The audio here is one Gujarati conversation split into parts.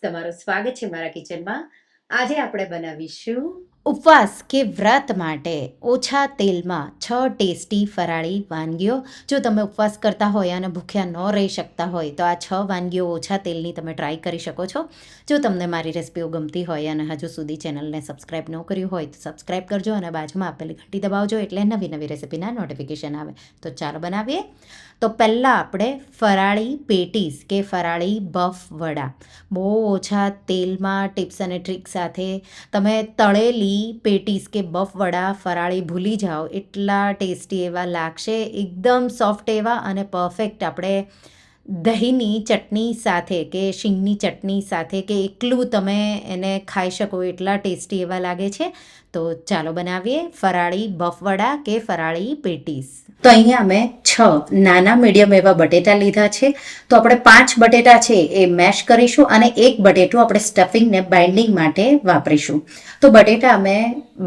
તમારું સ્વાગત છે મારા કિચનમાં. આજે આપણે બનાવીશું ઉપવાસ કે વ્રત માટે ઓછા તેલમાં 6 ટેસ્ટી ફરાળી વાનગીઓ. જો તમે ઉપવાસ કરતા હોય અને ભૂખ્યા ન રહી શકતા હોય તો આ 6 વાનગીઓ ઓછા તેલની તમે ટ્રાય કરી શકો છો. જો તમને મારી રેસિપીઓ ગમતી હોય અને હજુ સુધી ચેનલને સબસ્ક્રાઈબ ન કર્યું હોય તો સબસ્ક્રાઈબ કરજો અને બાજુમાં આપેલી ઘંટી દબાવજો એટલે નવી નવી રેસિપીના નોટિફિકેશન આવે. તો ચાલો બનાવીએ. તો પહેલાં આપણે ફરાળી પેટીસ કે ફરાળી બફ વડા બહુ ઓછા તેલમાં ટિપ્સ અને ટ્રિક સાથે તમે તળેલી પેટીસ કે બફ વડા ફરાળી ભૂલી જાઓ એટલા ટેસ્ટી એવા લાગશે, એકદમ સોફ્ટ એવા અને પરફેક્ટ. આપણે દહીંની ચટણી સાથે કે શીંગની ચટણી સાથે કે એકલું તમે એને ખાઈ શકો એટલા ટેસ્ટી એવા લાગે છે. તો ચાલો બનાવીએ ફરાળી બફ વડા કે ફરાળી પેટીસ. તો અહીંયા અમે 6 નાના મીડિયમ એવા બટેટા લીધા છે. તો આપણે 5 બટેટા છે એ મેશ કરીશું અને એક બટેટું આપણે સ્ટફિંગને બાઇન્ડિંગ માટે વાપરીશું. તો બટેટા અમે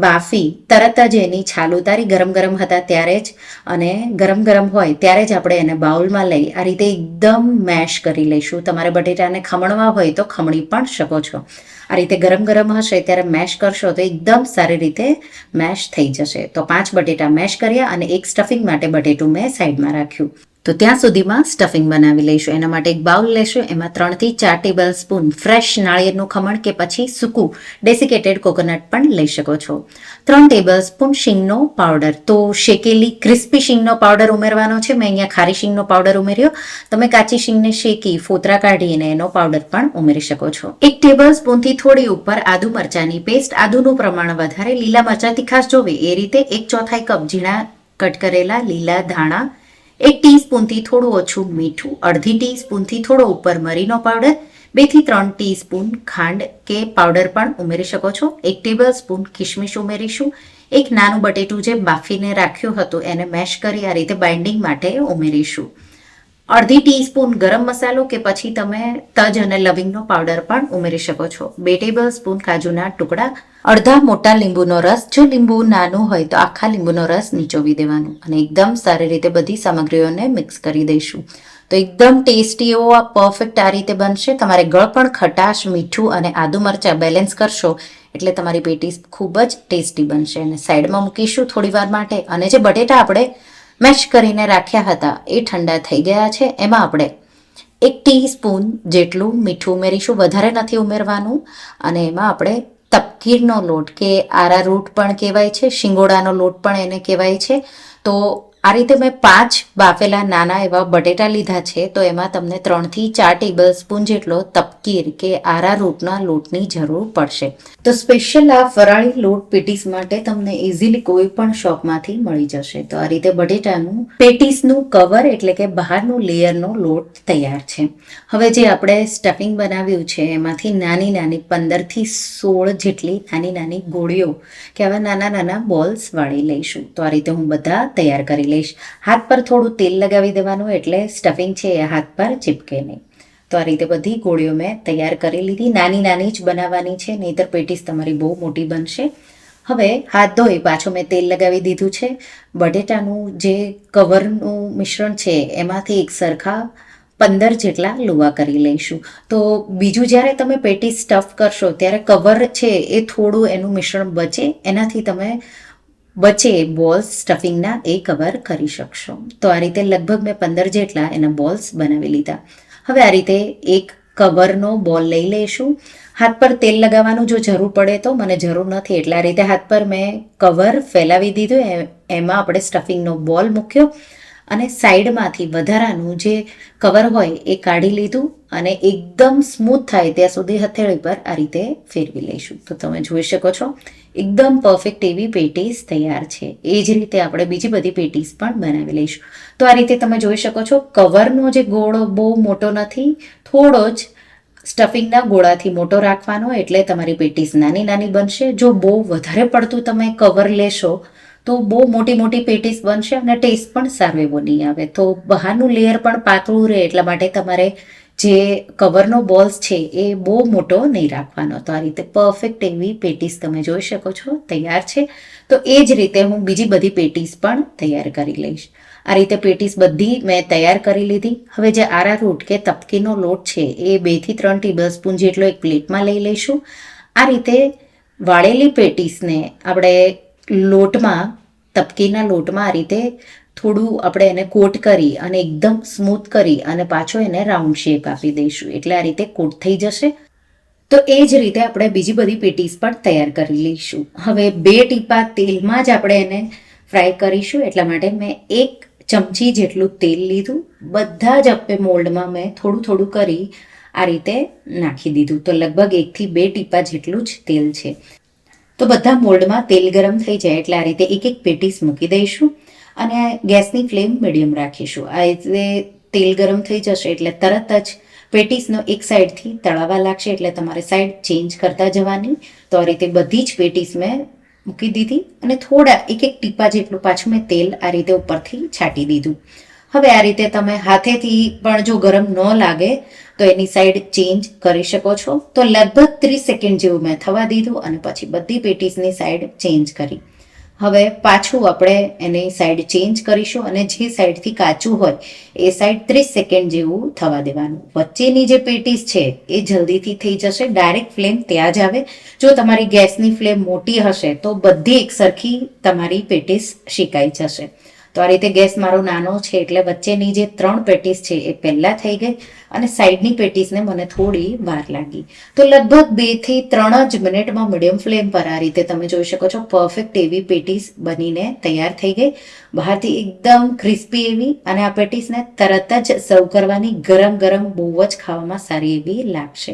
બાફી તરત જ એની છાલ ઉતારી, ગરમ ગરમ હતા ત્યારે જ, અને ગરમ ગરમ હોય ત્યારે જ આપણે એને બાઉલમાં લઈ આ રીતે એકદમ મેશ કરી લઈશું. તમારે બટેટાને ખમણવા હોય તો ખમણી પણ શકો છો. આ રીતે ગરમ ગરમ હશે ત્યારે મેશ કરશો તો એકદમ સારી રીતે મેશ થઈ જશે. તો 5 બટેટા મેશ કર્યા અને એક સ્ટફિંગ માટે બટેટું મેં સાઈડમાં રાખ્યું. તો ત્યાં સુધીમાં સ્ટફિંગ બનાવી લઈશું. એના માટે એક બાઉલ લેશું. એમાં 3 થી 4 ટેબલ સ્પૂન ફ્રેશ નાળિયેરનું ખમણ કે પછી સૂકું ડેસિકેટેડ કોકોનટ પણ લઈ શકો છો. 3 ટેબલ સ્પૂન શીંગનો પાવડર. તો શેકેલી ક્રિસ્પી શીંગનો પાવડર ઉમેરવાનો છે. મેં અહીંયા ખારી શીંગનો પાવડર ઉમેર્યો. તમે કાચી શીંગને શેકી ફોતરા કાઢીને એનો પાવડર પણ ઉમેરી શકો છો. 1 ટેબલ સ્પૂનથી થોડી ઉપર આદુ મરચાંની પેસ્ટ. આદુનું પ્રમાણ વધારે, લીલા મરચાં તીખાશ જોવે એ રીતે 1/4 કપ ઝીણા કટ કરેલા લીલા ધાણા, 1 ટીસ્પૂનથી થોડું ઓછું મીઠું, અડધી ટીસ્પૂનથી થોડો ઉપર મરીનો પાવડર, 2 થી 3 ટીસ્પૂન ખાંડ કે પાવડર પણ ઉમેરી શકો છો. 1 ટેબલ સ્પૂન કિશમિશ ઉમેરીશું. એક નાનું બટેટું જે બાફીને રાખ્યું હતું એને મેશ કરી આ રીતે બાઇન્ડિંગ માટે ઉમેરીશું. અડધી ટીસ્પૂન ગરમ મસાલો કે પછી તમે તજ અને લવિંગનો પાવડર પણ ઉમેરી શકો છો. 2 ટેબલ સ્પૂન કાજુના ટુકડા, અડધા મોટા લીંબુનો રસ. જો લીંબુ નાનું હોય તો આખા લીંબુનો રસ નીચોવી દેવાનું અને એકદમ સારી રીતે બધી સામગ્રીઓને મિક્સ કરી દઈશું. તો એકદમ ટેસ્ટી એવો આ પરફેક્ટ આ રીતે બનશે. તમારે ગળ પણ ખટાશ, મીઠું અને આદુ મરચાં બેલેન્સ કરશો એટલે તમારી પેટીસ ખૂબ જ ટેસ્ટી બનશે. અને સાઈડમાં મૂકીશું થોડી વાર માટે. અને જે બટેટા આપણે મેશ કરીને રાખ્યા હતા એ ઠંડા થઈ ગયા છે. એમાં આપણે 1 ટીસ્પૂન જેટલું મીઠું ઉમેરીશું, વધારે નથી ઉમેરવાનું. અને એમાં આપણે તપકીરનો લોટ કે આરારૂટ પણ કહેવાય છે, શિંગોડાનો લોટ પણ એને કહેવાય છે. તો આ રીતે મેં 5 બાફેલા નાના એવા બટેટા લીધા છે. તો એમાં તમને 3 થી 4 ટેબલ સ્પૂન જેટલો તપકીર કે આરારૂટના લોટની જરૂર પડશે. તો સ્પેશિયલ આ ફરાળી લોટ પેટીસ માટે તમને ઇઝીલી કોઈ પણ શોપમાંથી મળી જશે. તો આ રીતે બટેટાનું પેટીસનું કવર એટલે કે બહારનું લેયરનો લોટ તૈયાર છે. હવે જે આપણે સ્ટફિંગ બનાવ્યું છે એમાંથી નાની નાની 15 થી 16 જેટલી નાની નાની ગોળીઓ કે આવા નાના નાના બોલ્સ વાળી લઈશું. તો આ રીતે હું બધા તૈયાર કરી લઈશ. હાથ પર થોડું તેલ લગાવી દેવાનું એટલે સ્ટફિંગ છે એ હાથ પર ચીપકે નહીં. તો આ રીતે બધી ગોળીઓ મેં તૈયાર કરી લીધી. નાની નાની જ બનાવવાની છે, નહીંતર પેટીસ તમારી બહુ મોટી બનશે. હવે હાથ ધોઈ પાછું મેં તેલ લગાવી દીધું છે. બટેટાનું જે કવરનું મિશ્રણ છે એમાંથી એક સરખા 15 જેટલા લુવા કરી લઈશું. તો બીજું જ્યારે તમે પેટીસ સ્ટફ કરશો ત્યારે કવર છે એ થોડું એનું મિશ્રણ બચે, એનાથી તમે બચે બોલ્સ સ્ટફિંગના એ કવર કરી શકશો. તો આ રીતે લગભગ મેં 15 જેટલા એના બોલ્સ બનાવી લીધા. હવે આ રીતે એક કવરનો બોલ લઈ લઈશું. હાથ પર તેલ લગાવવાનું જો જરૂર પડે તો, મને જરૂર નથી એટલે આ રીતે હાથ પર મેં કવર ફેલાવી દીધું. એમાં આપણે સ્ટફિંગનો બોલ મૂક્યો અને સાઈડમાંથી વધારાનું જે કવર હોય એ કાઢી લીધું અને એકદમ સ્મૂથ થાય ત્યાં સુધી હથેળી પર આ રીતે ફેરવી લઈશું. તો તમે જોઈ શકો છો એકદમ પરફેક્ટ એવી પેટીસ તૈયાર છે. એ જ રીતે આપણે બીજી બધી પેટીસ પણ બનાવી લઈશું. તો આ રીતે તમે જોઈ શકો છો કવરનો જે ગોળો બહુ મોટો નથી, થોડો જ સ્ટફિંગના ગોળાથી મોટો રાખવાનો એટલે તમારી પેટીસ નાની નાની બનશે. જો બહુ વધારે પડતું તમે કવર લેશો તો બહુ મોટી મોટી પેટીસ બનશે અને ટેસ્ટ પણ સારો એવો નહીં આવે. તો બહારનું લેયર પણ પાતળું રહે એટલા માટે તમારે જે કવરનો બોલ્સ છે એ બહુ મોટો નહીં રાખવાનો. તો આ રીતે પરફેક્ટ એવી પેટીસ તમે જોઈ શકો છો તૈયાર છે. તો એ જ રીતે હું બીજી બધી પેટીસ પણ તૈયાર કરી લઈશ. આ રીતે પેટીસ બધી મેં તૈયાર કરી લીધી. હવે જે આરારૂટ કે તપકીનો લોટ છે એ 2 થી 3 ટેબલ સ્પૂન જેટલો એક પ્લેટમાં લઈ લઈશું. આ રીતે વાળેલી પેટીસને આપણે લોટમાં, તપકીના લોટમાં આ રીતે થોડું આપણે એને કોટ કરી અને એકદમ સ્મૂથ કરી અને પાછો એને રાઉન્ડ શેપ આપી દઈશું, એટલે આ રીતે કોટ થઈ જશે. તો એ જ રીતે આપણે બીજી બધી પેટીસ પણ તૈયાર કરી લઈશું. હવે 2 ટીપા તેલમાં જ આપણે એને ફ્રાય કરીશું, એટલા માટે મેં 1 ચમચી જેટલું તેલ લીધું. બધા જ અપ્પે મોલ્ડમાં મેં થોડું થોડું કરી આ રીતે નાખી દીધું. તો લગભગ 1 થી 2 ટીપા જેટલું જ તેલ છે. તો બધા મોલ્ડમાં તેલ ગરમ થઈ જાય એટલે આ રીતે એક એક પેટીસ મૂકી દઈશું અને ગેસની ફ્લેમ મીડિયમ રાખીશું. આ રીતે તેલ ગરમ થઈ જશે એટલે તરત જ પેટીસનો એક સાઈડથી તળાવા લાગશે, એટલે તમારે સાઈડ ચેન્જ કરતા જવાની. તો આ રીતે બધી જ પેટીસ મેં મૂકી દીધી અને થોડા એક ટીપા જેટલું પાછું મેં તેલ આ રીતે ઉપરથી છાંટી દીધું. હવે આ રીતે તમે હાથેથી પણ જો ગરમ ન લાગે તો એની સાઈડ ચેન્જ કરી શકો છો. તો લગભગ 30 સેકન્ડ જેવું મેં થવા દીધું અને પછી બધી પેટીસની સાઈડ ચેન્જ કરી. હવે પાછું આપણે એની સાઈડ ચેન્જ કરીશું અને જે સાઈડથી કાચું હોય એ સાઈડ 30 સેકન્ડ જેવું થવા દેવાનું. વચ્ચેની જે પેટીસ છે એ જલ્દીથી થઈ જશે. ડાયરેક્ટ ફ્લેમ ત્યાં જ આવે. જો તમારી ગેસની ફ્લેમ મોટી હશે તો બધી એક સરખી તમારી પેટીસ શેકાઈ જશે. તો આ રીતે ગેસ મારો નાનો છે એટલે વચ્ચેની જે 3 પેટીસ છે એ પહેલાં થઈ ગઈ અને સાઈડની પેટીસને મને થોડી વાર લાગી. તો લગભગ 2 થી 3 જ મિનિટમાં મીડિયમ ફ્લેમ પર આ રીતે તમે જોઈ શકો છો પરફેક્ટ એવી પેટીસ બનીને તૈયાર થઈ ગઈ. બહારથી એકદમ ક્રિસ્પી એવી, અને આ પેટીસને તરત જ સર્વ કરવાની. ગરમ ગરમ બહુ જ ખાવામાં સારી એવી લાગશે.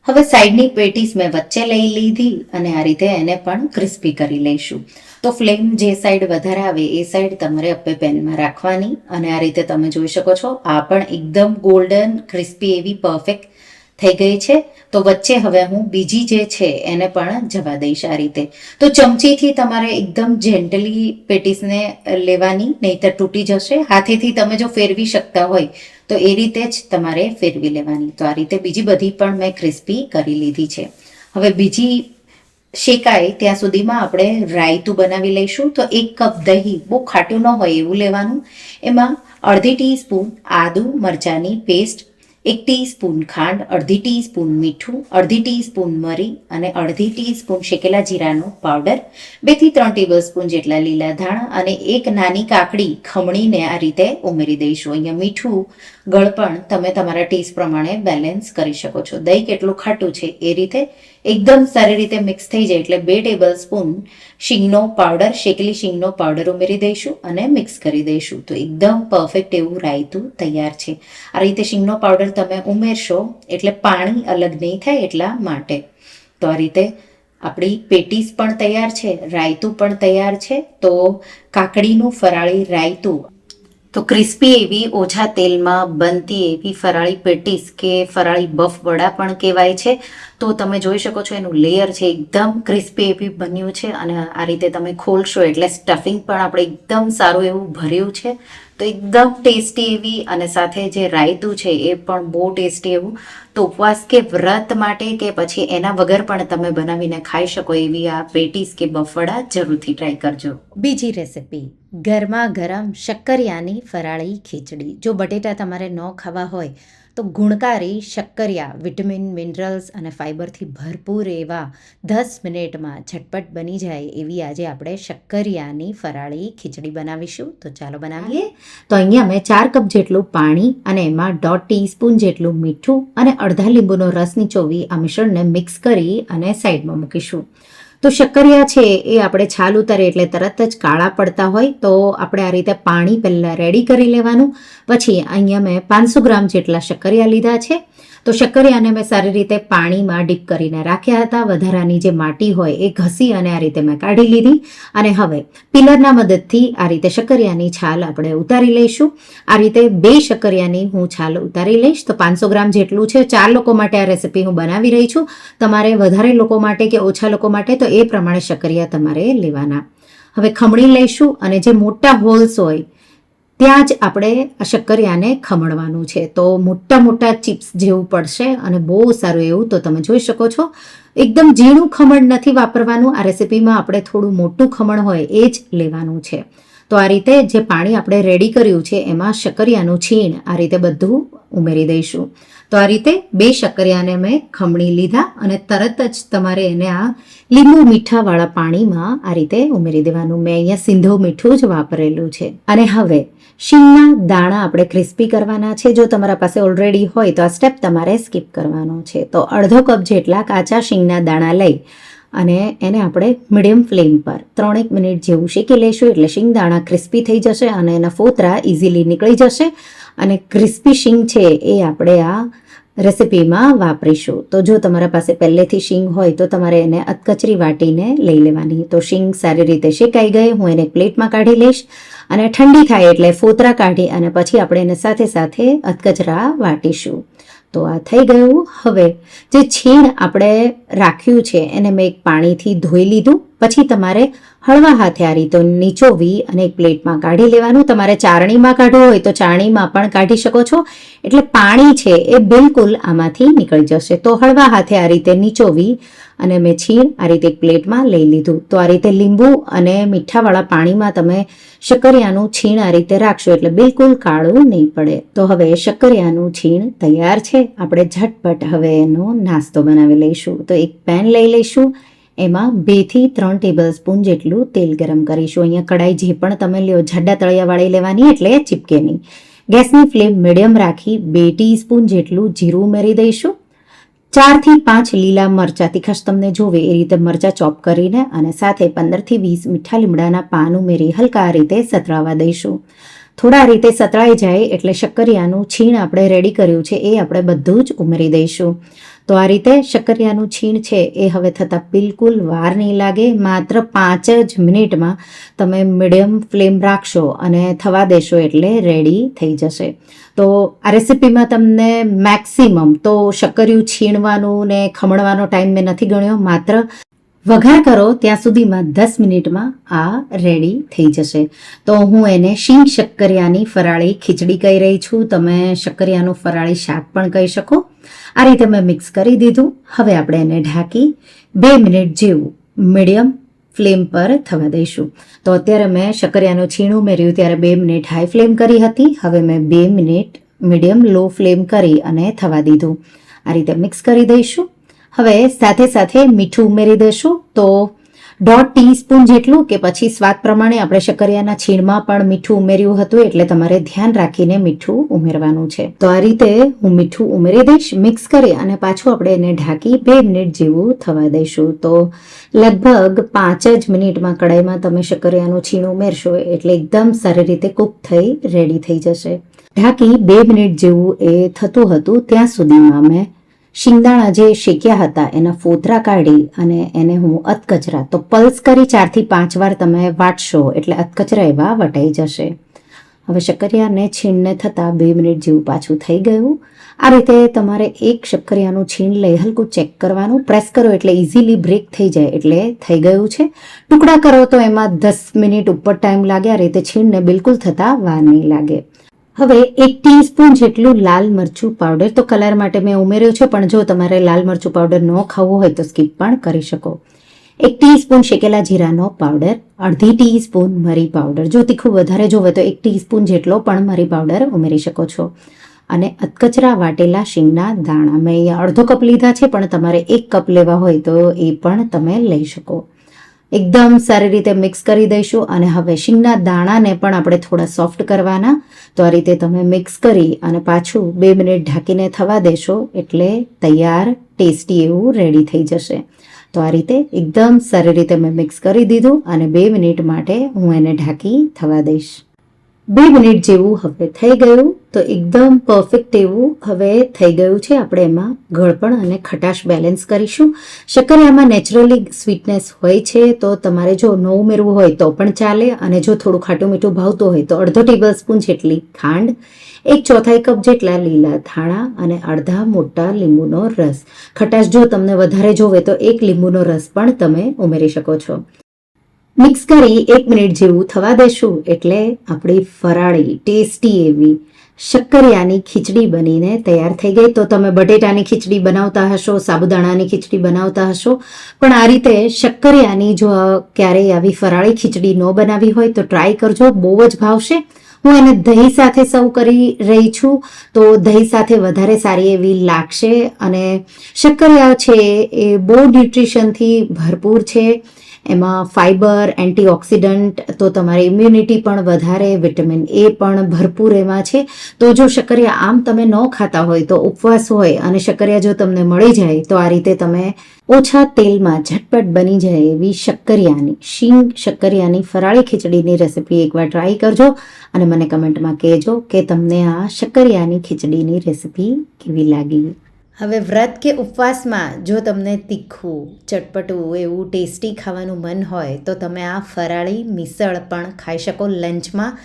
હવે સાઈડની પેટીસ મેં વચ્ચે લઈ લીધી અને આ રીતે એને પણ ક્રિસ્પી કરી લઈશું. તો ફ્લેમ જે સાઈડ વધારે આવે એ સાઈડ તમારે અપ્પે પેનમાં રાખવાની. અને આ રીતે તમે જોઈ શકો છો આ પણ એકદમ ગોલ્ડન ક્રિસ્પી એવી પરફેક્ટ થઈ ગઈ છે. તો વચ્ચે હવે હું બીજી જે છે એને પણ જવા દઈશ આ રીતે. તો ચમચીથી તમારે એકદમ જેન્ટલી પેટીસને લેવાની, નહીંતર તૂટી જશે. હાથેથી તમે જો ફેરવી શકતા હોય તો એ રીતે જ તમારે ફેરવી લેવાની. તો આ રીતે બીજી બધી પણ મેં ક્રિસ્પી કરી લીધી છે. હવે બીજી શેકાય ત્યાં સુધીમાં આપણે રાયતું બનાવી લઈશું. તો 1 કપ દહીં, બહુ ખાટું ન હોય એવું લેવાનું. એમાં અડધી ટીસ્પૂન આદુ મરચાંની પેસ્ટ, 1 ટીસ્પૂન ખાંડ, અડધી ટીસ્પૂન મીઠું, અડધી ટીસ્પૂન મરી અને અડધી ટીસ્પૂન શેકેલા જીરાનો પાવડર, 2 થી 3 ટેબલ સ્પૂન જેટલા લીલા ધાણા અને 1 નાની કાકડી ખમણીને આ રીતે ઉમેરી દઈશું. અહીંયા મીઠું ગળપણ તમે તમારા ટેસ્ટ પ્રમાણે બેલેન્સ કરી શકો છો. દહીં કેટલું ખાટું છે એ રીતે એકદમ સારી રીતે મિક્સ થઈ જાય એટલે 2 ટેબલ સ્પૂન શીંગનો પાવડર, શેકેલી શીંગનો પાવડર ઉમેરી દઈશું અને મિક્સ કરી દઈશું. તો એકદમ પરફેક્ટ એવું રાયતું તૈયાર છે. આ રીતે શીંગનો પાવડર તમે ઉમેરશો એટલે પાણી અલગ નહીં થાય એટલા માટે. તો આ રીતે આપણી પેટીસ પણ તૈયાર છે, રાયતું પણ તૈયાર છે. તો કાકડીનું ફરાળી રાયતું, તો ક્રિસ્પી એવી ઓછા તેલમાં બનતી એવી ફરાળી પેટીસ કે ફરાળી બફ વડા પણ કહેવાય છે. તો તમે જોઈ શકો છો એનું લેયર છે એકદમ ક્રિસ્પી એવી બન્યું છે અને આ રીતે તમે ખોલશો એટલે સ્ટફિંગ પણ આપણે એકદમ સારું એવું ભર્યું છે. તો એકદમ ટેસ્ટી એવી, અને સાથે જે રાયતું છે એ પણ બહુ ટેસ્ટી એવું. તો ઉપવાસ કે વ્રત માટે કે પછી એના વગર પણ તમે બનાવીને ખાઈ શકો એવી આ પેટીસ કે બફવડા જરૂરથી ટ્રાય કરજો. બીજી રેસિપી, ગરમા ગરમ શક્કરિયાની ફરાળી ખીચડી. જો બટેટા તમારે ન ખાવા હોય તો ગુણકારી શક્કરિયા વિટામિન, મિનરલ્સ અને ફાઇબરથી ભરપૂર એવા 10 મિનિટમાં ઝટપટ બની જાય એવી આજે આપણે શક્કરિયાની ફરાળી ખીચડી બનાવીશું. તો ચાલો બનાવીએ. તો અહીંયા મેં 4 કપ જેટલું પાણી અને એમાં 1.5 ટીસ્પૂન જેટલું મીઠું અને અડધા લીંબુનો રસ નીચોવી આ મિશ્રણને મિક્સ કરી અને સાઈડમાં મૂકીશું. તો શક્કરિયા છે એ આપણે છાલ ઉતારીએ એટલે તરત જ કાળા પડતા હોય, તો આપણે આ રીતે પાણી પહેલાં રેડી કરી લેવાનું. પછી અહીંયા મેં 500 ગ્રામ જેટલા શક્કરિયા લીધા છે. તો શક્કરિયાને મેં સારી રીતે પાણીમાં ડીપ કરીને રાખ્યા હતા. વધારાની જે માટી હોય એ ઘસી અને આ રીતે મેં કાઢી લીધી. અને હવે પિલરના મદદથી આ રીતે શક્કરિયાની છાલ આપણે ઉતારી લઈશું. આ રીતે 2 શક્કરિયાની હું છાલ ઉતારી લઈશ. તો 500 ગ્રામ જેટલું છે. 4 લોકો માટે આ રેસિપી હું બનાવી રહી છું. તમારે વધારે લોકો માટે કે ઓછા લોકો માટે તો એ પ્રમાણે શક્કરિયા તમારે લેવાના. હવે ખમણી લઈશું અને જે મોટા હોલ્સ હોય ત્યાં જ આપણે આ શક્કરિયાને ખમણવાનું છે. તો મોટા મોટા ચિપ્સ જેવું પડશે અને બહુ સારું એવું. તો તમે જોઈ શકો છો એકદમ ઝીણું ખમણ નથી વાપરવાનું. આ રેસિપીમાં આપણે થોડું મોટું ખમણ હોય એ જ લેવાનું છે. તો આ રીતે જે પાણી આપણે રેડી કર્યું છે એમાં શક્કરિયાનું છીણ આ રીતે બધું ઉમેરી દઈશું. તો આ રીતે 2 શક્કરિયાને મેં ખમણી લીધા અને તરત જ તમારે એને આ લીંબુ મીઠાવાળા પાણીમાં આ રીતે ઉમેરી દેવાનું. મેં અહીંયા સિંધવ મીઠું જ વાપરેલું છે. અને હવે શીંગના દાણા આપણે ક્રિસ્પી કરવાના છે. જો તમારા પાસે ઓલરેડી હોય તો આ સ્ટેપ તમારે સ્કીપ કરવાનો છે. તો અડધો કપ જેટલા કાચા શીંગના દાણા લઈ અને એને આપણે મીડિયમ ફ્લેમ પર 3-1 મિનિટ જેવું શેકી લઈશું. એટલે શીંગદાણા ક્રિસ્પી થઈ જશે અને એના ફોતરા ઇઝીલી નીકળી જશે અને ક્રિસ્પી શીંગ છે એ આપણે આ રેસિપીમાં વાપરીશું. તો જો તમારા પાસે પહેલેથી શીંગ હોય તો તમારે એને અધકચરી વાટીને લઈ લેવાની. તો શીંગ સારી રીતે શેકાઈ ગઈ. હું એને પ્લેટમાં કાઢી લઈશ અને ઠંડી થાય એટલે ફોતરા કાઢી અને પછી આપણે એને સાથે સાથે અધકચરા વાટીશું. તો આ થઈ ગયું. હવે જે છીણ આપણે રાખ્યું છે એને મેં એક પાણીથી ધોઈ લીધું. પછી તમારે હળવા હાથે આ રીતે નીચોવી અને એક પ્લેટમાં કાઢી લેવાનું. તમારે ચારણીમાં કાઢવું હોય તો ચારણીમાં પણ કાઢી શકો છો. એટલે પાણી છે એ બિલકુલ આમાંથી નીકળી જશે. તો હળવા હાથે આ રીતે નીચોવી અને મેં છીણ આ રીતે એક પ્લેટમાં લઈ લીધું. તો આ રીતે લીંબુ અને મીઠાવાળા પાણીમાં તમે શક્કરિયાનું છીણ આ રીતે રાખશો એટલે બિલકુલ કાળું નહીં પડે. તો હવે શક્કરિયાનું છીણ તૈયાર છે. આપણે ઝટપટ હવે એનો નાસ્તો બનાવી લઈશું. તો એક પેન લઈ લઈશું. એમાં 2 થી 3 ટેબલ સ્પૂન જેટલું તેલ ગરમ કરીશું. અહીંયા કડાઈ જે પણ તમે લ્યો જાડા તળિયાવાળી લેવાની એટલે ચીપકે નહીં. ગેસની ફ્લેમ મીડિયમ રાખી 2 ટીસ્પૂન જેટલું જીરું ઉમેરી દઈશું. 4 થી 5 લીલા મરચાં, તીખાશ તમને જોવે એ રીતે મરચાં ચોપ કરીને અને સાથે 15 થી 20 મીઠા લીમડાના પાન ઉમેરી હલકા આ રીતે સતરાવા દઈશું. થોડા રીતે સતરાઈ જાય એટલે શક્કરિયાનું છીણ આપણે રેડી કર્યું છે એ આપણે બધું જ ઉમેરી દઈશું. તો આ રીતે શક્કરિયાનું છીણ છે એ હવે થતાં બિલકુલ વાર નહીં લાગે. માત્ર 5 જ મિનિટમાં તમે મીડિયમ ફ્લેમ રાખશો અને થવા દેશો એટલે રેડી થઈ જશે. તો આ રેસિપીમાં તમને મેક્સિમમ તો શક્કરિયું છીણવાનું ને ખમણવાનો ટાઈમ મેં નથી ગણ્યો. માત્ર વઘાર કરો ત્યાં સુધીમાં 10 મિનિટમાં આ રેડી થઈ જશે. તો હું એને શીંગ શક્કરિયાની ફરાળી ખીચડી કહી રહી છું. તમે શક્કરિયાનું ફરાળી શાક પણ કહી શકો. આ રીતે મેં મિક્સ કરી દીધું. હવે આપણે એને ઢાંકી 2 મિનિટ જેવું મીડિયમ ફ્લેમ પર થવા દઈશું. તો અત્યારે મેં શક્કરિયાનું છીણ ઉમેર્યું ત્યારે 2 મિનિટ હાઈ ફ્લેમ કરી હતી. હવે મેં 2 મિનિટ મીડિયમ લો ફ્લેમ કરી અને થવા દીધું. આ રીતે મિક્સ કરી દઈશું. હવે સાથે સાથે મીઠું ઉમેરી દઈશું. તો 1/2 ટીસ્પૂન જેટલું કે પછી સ્વાદ પ્રમાણે આપણે શક્કરિયાના છીણમાં પણ મીઠું ઉમેર્યું હતું એટલે તમારે ધ્યાન રાખીને મીઠું ઉમેરવાનું છે. તો આ રીતે હું મીઠું ઉમેરી દઈશ. મિક્સ કરી અને પાછું આપણે એને ઢાંકી 2 મિનિટ જેવું થવા દઈશું. તો લગભગ 5 જ મિનિટમાં કડાઈમાં તમે શક્કરિયાનું છીણ ઉમેરશો એટલે એકદમ સારી રીતે કૂક થઈ રેડી થઈ જશે. ઢાંકી 2 મિનિટ જેવું એ થતું હતું ત્યાં સુધીમાં મેં શિંગદાણા જે શેક્યા હતા એના ફોતરા કાઢી અને એને હું અધકચરા તો પલ્સ કરી 4 થી 5 વાર તમે વાટશો એટલે અધકચરા એવા વટાઈ જશે. હવે શક્કરિયાને છીણને થતાં 2 મિનિટ જેવું પાછું થઈ ગયું. આ રીતે તમારે એક શક્કરિયાનું છીણ લઈ હલકું ચેક કરવાનું. પ્રેસ કરો એટલે ઇઝીલી બ્રેક થઈ જાય એટલે થઈ ગયું છે. ટુકડા કરો તો એમાં 10 મિનિટ ઉપર ટાઈમ લાગે. આ રીતે છીણને બિલકુલ થતાં વાર નહીં લાગે. હવે 1 ટીસ્પૂન જેટલું લાલ મરચું પાવડર તો કલર માટે મેં ઉમેર્યું છે, પણ જો તમારે લાલ મરચું પાવડર ન ખાવું હોય તો સ્કીપ પણ કરી શકો. 1 ટીસ્પૂન શેકેલા જીરાનો પાવડર, 1/2 ટીસ્પૂન મરી પાવડર. જો તીખું વધારે જોવે તો 1 ટીસ્પૂન જેટલો પણ મરી પાવડર ઉમેરી શકો છો. અને અધકચરા વાટેલા શીંગના દાણા મેં અહીંયા 1/2 કપ લીધા છે, પણ તમારે 1 કપ લેવા હોય તો એ પણ તમે લઈ શકો. એકદમ સારી રીતે મિક્સ કરી દઈશું. અને હવે શીંગના દાણાને પણ આપણે થોડા સોફ્ટ કરવાના. તો આ રીતે તમે મિક્સ કરી અને પાછું 2 મિનિટ ઢાંકીને થવા દેશો એટલે તૈયાર ટેસ્ટી એવું રેડી થઈ જશે. તો આ રીતે એકદમ સારી રીતે મેં મિક્સ કરી દીધું અને 2 મિનિટ માટે હું એને ઢાંકી થવા દઈશ. 2 મિનિટ જેવું હવે થઈ ગયું. તો એકદમ પરફેક્ટ એવું હવે થઈ ગયું છે. આપણે એમાં ગળપણ અને ખટાશ બેલેન્સ કરીશું. શક્કરિયામાં નેચરલી સ્વીટનેસ હોય છે, તો તમારે જો ન ઉમેરવું હોય તો પણ ચાલે. અને જો થોડું ખાટું મીઠું ભાવતું હોય તો 1/2 ટેબલ સ્પૂન જેટલી ખાંડ, 1/4 કપ જેટલા લીલા ધાણા અને અડધા મોટા લીંબુનો રસ. ખટાશ જો તમને વધારે જોવે તો 1 લીંબુનો રસ પણ તમે ઉમેરી શકો છો. મિક્સ કરી 1 મિનિટ જેવું થવા દેશું એટલે આપણી ફરાળી ટેસ્ટી એવી શક્કરિયાની ખીચડી બનીને તૈયાર થઈ ગઈ. તો તમે બટેટાની ખીચડી બનાવતા હશો, સાબુદાણાની ખીચડી બનાવતા હશો, પણ આ રીતે શક્કરિયાની જો ક્યારેય આવી ફરાળી ખીચડી ન બનાવી હોય તો ટ્રાય કરજો, બહુ જ ભાવશે. હું એને દહીં સાથે સર્વ કરી રહી છું, તો દહીં સાથે વધારે સારી એવી લાગશે. અને શક્કરિયા છે એ બહુ ન્યુટ્રિશનથી ભરપૂર છે. એમાં ફાઇબર, એન્ટીઓક્સિડન્ટ, તો તમારી ઇમ્યુનિટી પણ વધારે, વિટામિન એ પણ ભરપૂર એમાં છે. તો જો શક્કરિયા આમ તમે ન ખાતા હોય તો ઉપવાસ હોય અને શક્કરિયા જો તમને મળી જાય તો આ રીતે તમે ઓછા તેલમાં ઝટપટ બની જાય એવી શીંગ શક્કરિયાની ફરાળી ખીચડીની રેસિપી એકવાર ટ્રાય કરજો અને મને કમેન્ટમાં કહેજો કે તમને આ શક્કરિયાની ખીચડીની રેસિપી કેવી લાગી. હવે વ્રત કે ઉપવાસમાં જો તમને તીખું, ચટપટું એવું ટેસ્ટી ખાવાનું મન હોય તો તમે આ ફરાળી મિસળ પણ ખાઈ શકો લંચમાં.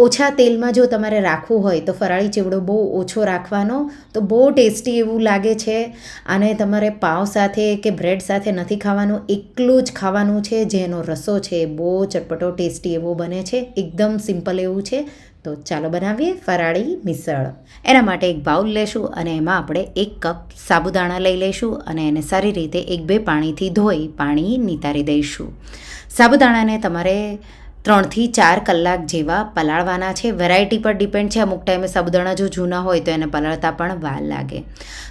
ઓછા તેલમાં જો તમારે રાખવું હોય તો ફરાળી ચેવડો બહુ ઓછો રાખવાનો, તો બહુ ટેસ્ટી એવું લાગે છે. અને તમારે પાવ સાથે કે બ્રેડ સાથે નથી ખાવાનું, એકલું જ ખાવાનું છે. જેનો રસો છે બહુ ચટપટો ટેસ્ટી એવો બને છે, એકદમ સિમ્પલ એવું છે. તો ચાલો બનાવીએ ફરાળી મિસળ. એના માટે એક બાઉલ લેશું અને એમાં આપણે 1 કપ સાબુદાણા લઈ લઈશું અને એને સારી રીતે 1-2 પાણીથી ધોઈ પાણી નિતારી દઈશું. સાબુદાણાને તમારે 3થી 4 કલાક જેવા પલાળવાના છે. વેરાયટી પર ડિપેન્ડ છે, અમુક ટાઈમે સાબુદાણા જો જૂના હોય તો એને પલાળતા પણ વાર લાગે.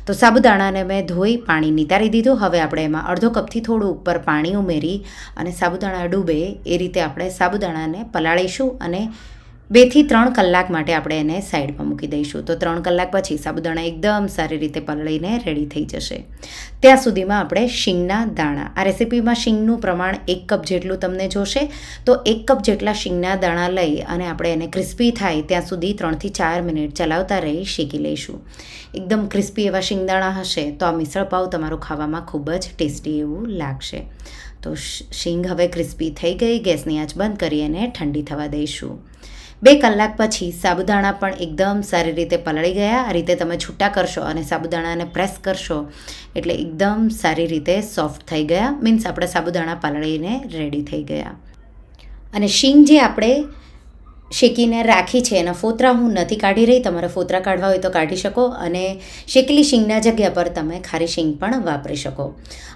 તો સાબુદાણાને મેં ધોઈ પાણી નિતારી દીધું. હવે આપણે એમાં અડધો કપથી થોડું ઉપર પાણી ઉમેરી અને સાબુદાણા ડૂબે એ રીતે આપણે સાબુદાણાને પલાળીશું અને 2 થી 3 કલાક માટે આપણે એને સાઈડમાં મૂકી દઈશું. તો 3 કલાક પછી સાબુદાણા એકદમ સારી રીતે પલળીને રેડી થઈ જશે. ત્યાં સુધીમાં આપણે શીંગના દાણા, આ રેસિપીમાં શીંગનું પ્રમાણ 1 કપ જેટલું તમને જોશે, તો 1 કપ જેટલા શીંગના દાણા લઈ અને આપણે એને ક્રિસ્પી થાય ત્યાં સુધી 3 થી 4 મિનિટ ચલાવતા રહી શેકી લઈશું. એકદમ ક્રિસ્પી એવા શીંગદાણા હશે તો આ મિસળ પાવ તમારું ખાવામાં ખૂબ જ ટેસ્ટી એવું લાગશે. તો શીંગ હવે ક્રિસ્પી થઈ ગઈ. ગેસની આંચ બંધ કરી અને ઠંડી થવા દઈશું. 2 કલાક પછી સાબુદાણા પણ એકદમ સારી રીતે પલળી ગયા. આ રીતે તમે છૂટા કરશો અને સાબુદાણાને પ્રેસ કરશો એટલે એકદમ સારી રીતે સોફ્ટ થઈ ગયા. મીન્સ આપણે સાબુદાણા પલળીને રેડી થઈ ગયા. અને શીંગ જે આપણે શેકીને રાખી છે એના ફોતરા હું નથી કાઢી રહી, તમારે ફોતરા કાઢવા હોય તો કાઢી શકો અને શેકેલી શીંગના જગ્યા પર તમે ખારી શીંગ પણ વાપરી શકો.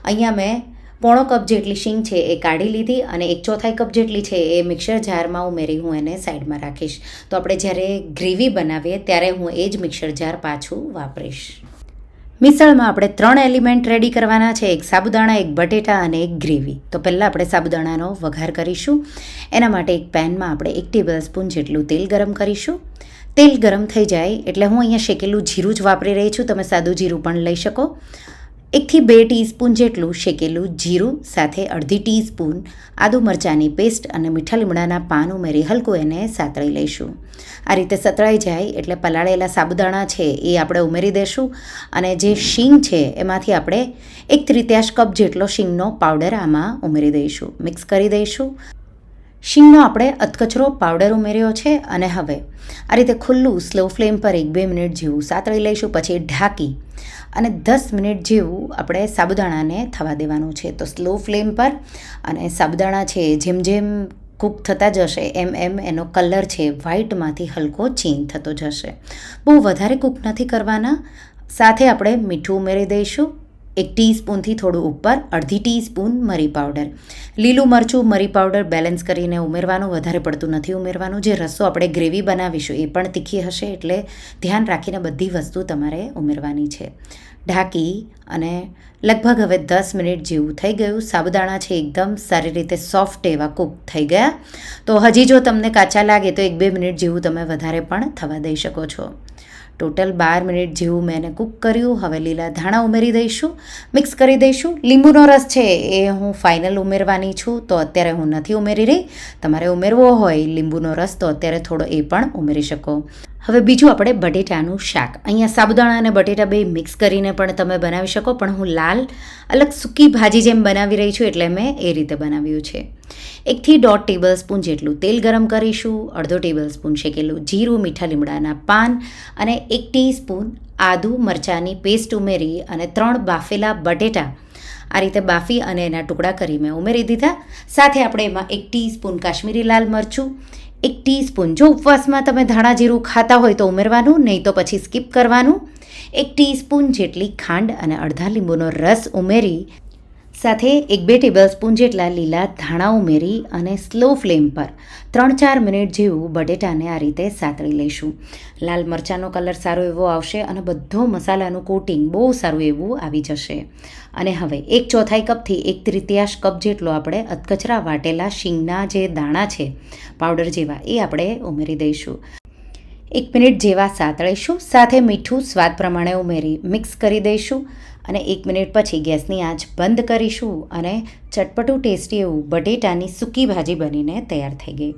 અહીંયા મેં 1/4 કપ જેટલી શીંગ છે એ કાઢી લીધી અને 1/4 કપ જેટલી છે એ મિક્સર જારમાં ઉમેરી હું એને સાઈડમાં રાખીશ. તો આપણે જ્યારે ગ્રેવી બનાવીએ ત્યારે હું એ જ મિક્સર જાર પાછું વાપરીશ. મિસળમાં આપણે 3 એલિમેન્ટ રેડી કરવાના છે, 1 સાબુદાણા, 1 બટેટા અને 1 ગ્રેવી. તો પહેલાં આપણે સાબુદાણાનો વઘાર કરીશું. એના માટે એક પેનમાં આપણે 1 ટેબલસ્પૂન જેટલું તેલ ગરમ કરીશું. તેલ ગરમ થઈ જાય એટલે હું અહીંયા શેકેલું જીરું જ વાપરી રહી છું, તમે સાદું જીરું પણ લઈ શકો. 1 થી 2 ટીસ્પૂન જેટલું શેકેલું જીરું સાથે અડધી ટીસ્પૂન આદુ મરચાંની પેસ્ટ અને મીઠા લીમડાના પાન ઉમેરી હલકું એને સાતળી લઈશું. આ રીતે સતળાઈ જાય એટલે પલાળેલા સાબુદાણા છે એ આપણે ઉમેરી દઈશું અને જે શીંગ છે એમાંથી આપણે 1/3 કપ જેટલો શીંગનો પાવડર આમાં ઉમેરી દઈશું. મિક્સ કરી દઈશું. શીંગનો આપણે અધકચરો પાવડર ઉમેર્યો છે અને હવે આ રીતે ખુલ્લું સ્લો ફ્લેમ પર 1-2 મિનિટ જેવું સાતળી લઈશું. પછી ઢાંકી અને 10 મિનિટ જેવું આપણે સાબુદાણાને થવા દેવાનું છે. તો સ્લો ફ્લેમ પર અને સાબુદાણા છે જેમ જેમ કૂક થતા જશે એમ એમ એનો કલર છે વ્હાઈટમાંથી હલકો ચેન્જ થતો જશે. બહુ વધારે કૂક નથી કરવાના. સાથે આપણે મીઠું ઉમેરી દઈશું 1 ટીસ્પૂનથી થોડું ઉપર, અડધી ટીસ્પૂન મરી પાવડર. લીલું મરચું, મરી પાવડર બેલેન્સ કરીને ઉમેરવાનું, વધારે પડતું નથી ઉમેરવાનું. જે રસો આપણે ગ્રેવી બનાવીશું એ પણ તીખી હશે એટલે ધ્યાન રાખીને બધી વસ્તુ તમારે ઉમેરવાની છે. ઢાંકી અને લગભગ હવે 10 મિનિટ જેવું થઈ ગયું. સાબુદાણા છે એકદમ સારી રીતે સોફ્ટ એવા કૂક થઈ ગયા. તો હજી જો તમને કાચા લાગે તો 1-2 મિનિટ જેવું તમે વધારે પણ થવા દઈ શકો છો. ટોટલ 12 મિનિટ જેવું મેં એને કૂક કર્યું. હવે લીલા ધાણા ઉમેરી દઈશું, મિક્સ કરી દઈશું. લીંબુનો રસ છે એ હું ફાઇનલ ઉમેરવાની છું, તો અત્યારે હું નથી ઉમેરી રહી. તમારે ઉમેરવો હોય લીંબુનો રસ તો અત્યારે થોડો એ પણ ઉમેરી શકો. હવે બીજું આપણે બટેટાનું શાક. અહીંયા સાબુદાણા અને બટેટા બે મિક્સ કરીને પણ તમે બનાવી શકો, પણ હું લાલ અલગ સૂકી ભાજી જેમ બનાવી રહી છું એટલે મેં એ રીતે બનાવ્યું છે. 1 થી 1.5 ટેબલસ્પૂન જેટલું તેલ ગરમ કરીશું. અડધો ટેબલસ્પૂન શેકેલું જીરું, મીઠા લીમડાના પાન અને 1 ટીસ્પૂન આદુ મરચાંની પેસ્ટ ઉમેરી અને 3 બાફેલા બટેટા આ રીતે બાફી અને એના ટુકડા કરી મેં ઉમેરી દીધા. સાથે આપણે એમાં 1 ટીસ્પૂન કાશ્મીરી લાલ મરચું, 1 ટીસ્પૂન, જો ઉપવાસમાં તમે ધાણા જીરું ખાતા હોય તો ઉમેરવાનું, નહીં તો પછી સ્કીપ કરવાનું. 1 ટીસ્પૂન જેટલી ખાંડ અને અડધા લીંબુનો રસ ઉમેરી સાથે 1-2 ટેબલસ્પૂન જેટલા લીલા ધાણા ઉમેરી અને સ્લો ફ્લેમ પર 3-4 મિનિટ જેવું બટેટાને આ રીતે સાતળી લઈશું. લાલ મરચાંનો કલર સારો એવો આવશે અને બધો મસાલાનું કોટિંગ બહુ સારું એવું આવી જશે. અને હવે 1/4 કપથી 1/3 કપ જેટલો આપણે અધકચરા વાટેલા શીંગના જે દાણા છે પાવડર જેવા એ આપણે ઉમેરી દઈશું. 1 મિનિટ જેવા સાતળીશું. સાથે મીઠું સ્વાદ પ્રમાણે ઉમેરી મિક્સ કરી દઈશું અને 1 મિનિટ પછી ગેસની આંચ બંધ કરીશું અને ચટપટું ટેસ્ટી એવું બટેટાની સૂકી ભાજી બનીને તૈયાર થઈ ગઈ.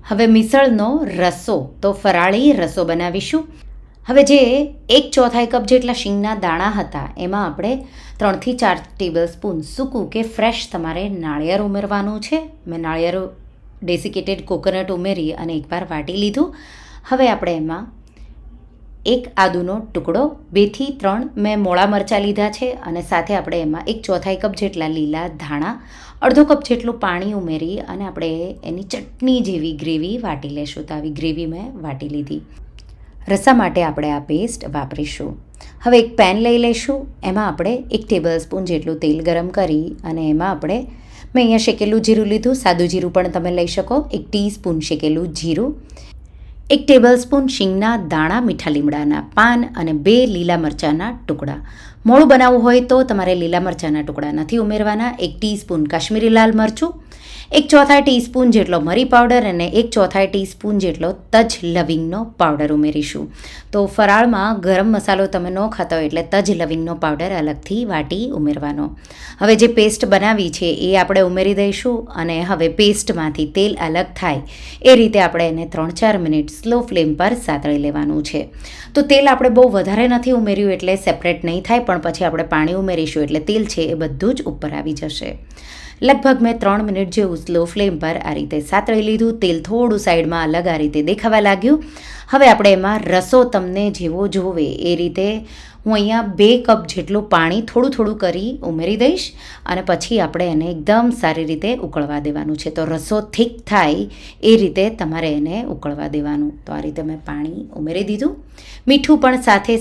હવે મિસળનો રસો, તો ફરાળી રસો બનાવીશું. હવે જે 1/4 કપ જેટલા શીંગના દાણા હતા એમાં આપણે 3થી 4 ટેબલસ્પૂન સૂકું કે ફ્રેશ તમારે નાળિયેર ઉમેરવાનું છે. મેં નાળિયેર ડેસિકેટેડ કોકોનટ ઉમેરી અને એકવાર વાટી લીધું. હવે આપણે એમાં 1 આદુનો ટુકડો, 2 થી 3 મેં મોળા મરચાં લીધા છે અને સાથે આપણે એમાં 1/4 કપ જેટલા લીલા ધાણા, અડધો કપ જેટલું પાણી ઉમેરી અને આપણે એની ચટણી જેવી ગ્રેવી વાટી લેશું. તો આવી ગ્રેવી મેં વાટી લીધી. રસા માટે આપણે આ પેસ્ટ વાપરીશું. હવે એક પેન લઈ લઈશું. એમાં આપણે 1 ટેબલસ્પૂન જેટલું તેલ ગરમ કરી અને એમાં આપણે મેં અહીંયા શેકેલું જીરું લીધું, સાદું જીરું પણ તમે લઈ શકો. 1 ટીસ્પૂન શેકેલું જીરું, 1 ટેબલસ્પૂન શીંગના દાણા, મીઠા લીમડાના પાન અને 2 લીલા મરચાંના ટુકડા. મોળું બનાવવું હોય તો તમારે લીલા મરચાંના ટુકડા નથી ઉમેરવાના. 1 ટીસ્પૂન કાશ્મીરી લાલ મરચું, 1/4 ટીસ્પૂન જેટલો મરી પાવડર અને 1/4 ટીસ્પૂન જેટલો તજ લવિંગનો પાવડર ઉમેરીશું. તો ફરાળમાં ગરમ મસાલો તમે ન ખાતા હોય એટલે તજ લવિંગનો પાવડર અલગથી વાટી ઉમેરવાનો. હવે જે પેસ્ટ બનાવી છે એ આપણે ઉમેરી દઈશું અને હવે પેસ્ટમાંથી તેલ અલગ થાય એ રીતે આપણે એને 3-4 મિનિટ સ્લો ફ્લેમ પર સાતળી લેવાનું છે. તો તેલ આપણે બહુ વધારે નથી ઉમેર્યું એટલે સેપરેટ નહીં થાય, પણ પછી આપણે પાણી ઉમેરીશું એટલે તેલ છે એ બધું જ ઉપર આવી જશે. લગભગ મેં 3 મિનિટ જેવું સ્લો ફ્લેમ પર આ રીતે સાતળી લીધું. તેલ થોડું સાઈડમાં અલગ આ રીતે દેખાવા લાગ્યું. હવે આપણે એમાં રસો તમને જેવો જોવે એ રીતે હું અહીંયા 2 કપ જેટલું પાણી થોડું થોડું કરી ઉમેરી દઈશ અને પછી આપણે એને એકદમ સારી રીતે ઉકળવા દેવાનું છે. તો રસો થીક થાય એ રીતે તમારે એને ઉકળવા દેવાનું. તો આ રીતે મેં પાણી ઉમેરી દીધું. મીઠું પણ સાથે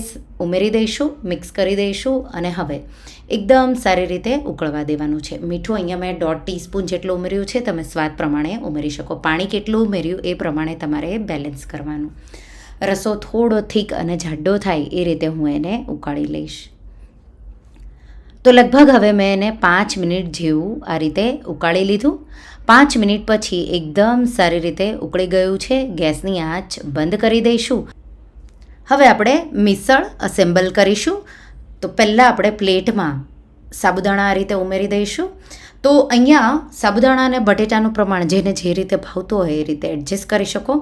ઉમેરી દઈશું, મિક્સ કરી દઈશું અને હવે એકદમ સારી રીતે ઉકળવા દેવાનું છે. મીઠું અહીંયા મેં 1/2 ટીસ્પૂન જેટલું ઉમેર્યું છે. તમે સ્વાદ પ્રમાણે ઉમેરી શકો. પાણી કેટલું ઉમેર્યું એ પ્રમાણે તમારે બેલેન્સ કરવાનું. રસો થોડો થીક અને જાડો થાય એ રીતે હું એને ઉકાળી લઈશ. તો લગભગ હવે મેં એને 5 મિનિટ જેવું આ રીતે ઉકાળી લીધું. 5 મિનિટ પછી એકદમ સારી રીતે ઉકળી ગયું છે. ગેસની આંચ બંધ કરી દઈશું. હવે આપણે મિસળ અસેમ્બલ કરીશું. તો પહેલાં આપણે પ્લેટમાં સાબુદાણા આ રીતે ઉમેરી દઈશું. તો અહીંયા સાબુદાણા અને બટેટાનું પ્રમાણ જેને જે રીતે ભાવતું હોય એ રીતે એડજસ્ટ કરી શકો.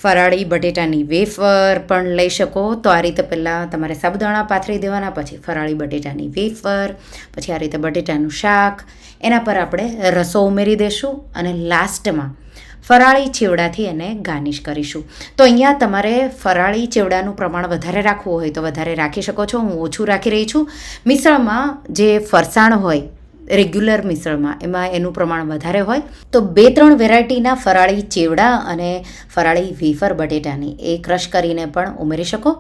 ફરાળી બટેટાની વેફર પણ લઈ શકો. તો આ રીતે પહેલાં તમારે સાબુદાણા પાથરી દેવાના, પછી ફરાળી બટેટાની વેફર, પછી આ રીતે બટેટાનું શાક, એના પર આપણે રસો ઉમેરી દઈશું અને લાસ્ટમાં ફરાળી ચેવડાથી એને ગાર્નિશ કરીશું. તો અહીંયા તમારે ફરાળી ચેવડાનું પ્રમાણ વધારે રાખવું હોય તો વધારે રાખી શકો છો. હું ઓછું રાખી રહી છું. મિસળમાં જે ફરસાણ હોય રેગ્યુલર મિસળમાં એમાં એનું પ્રમાણ વધારે હોય. તો 2-3 વેરાયટીના ફરાળી ચેવડા અને ફરાળી વેફર બટેટાની એ ક્રશ કરીને પણ ઉમેરી શકો.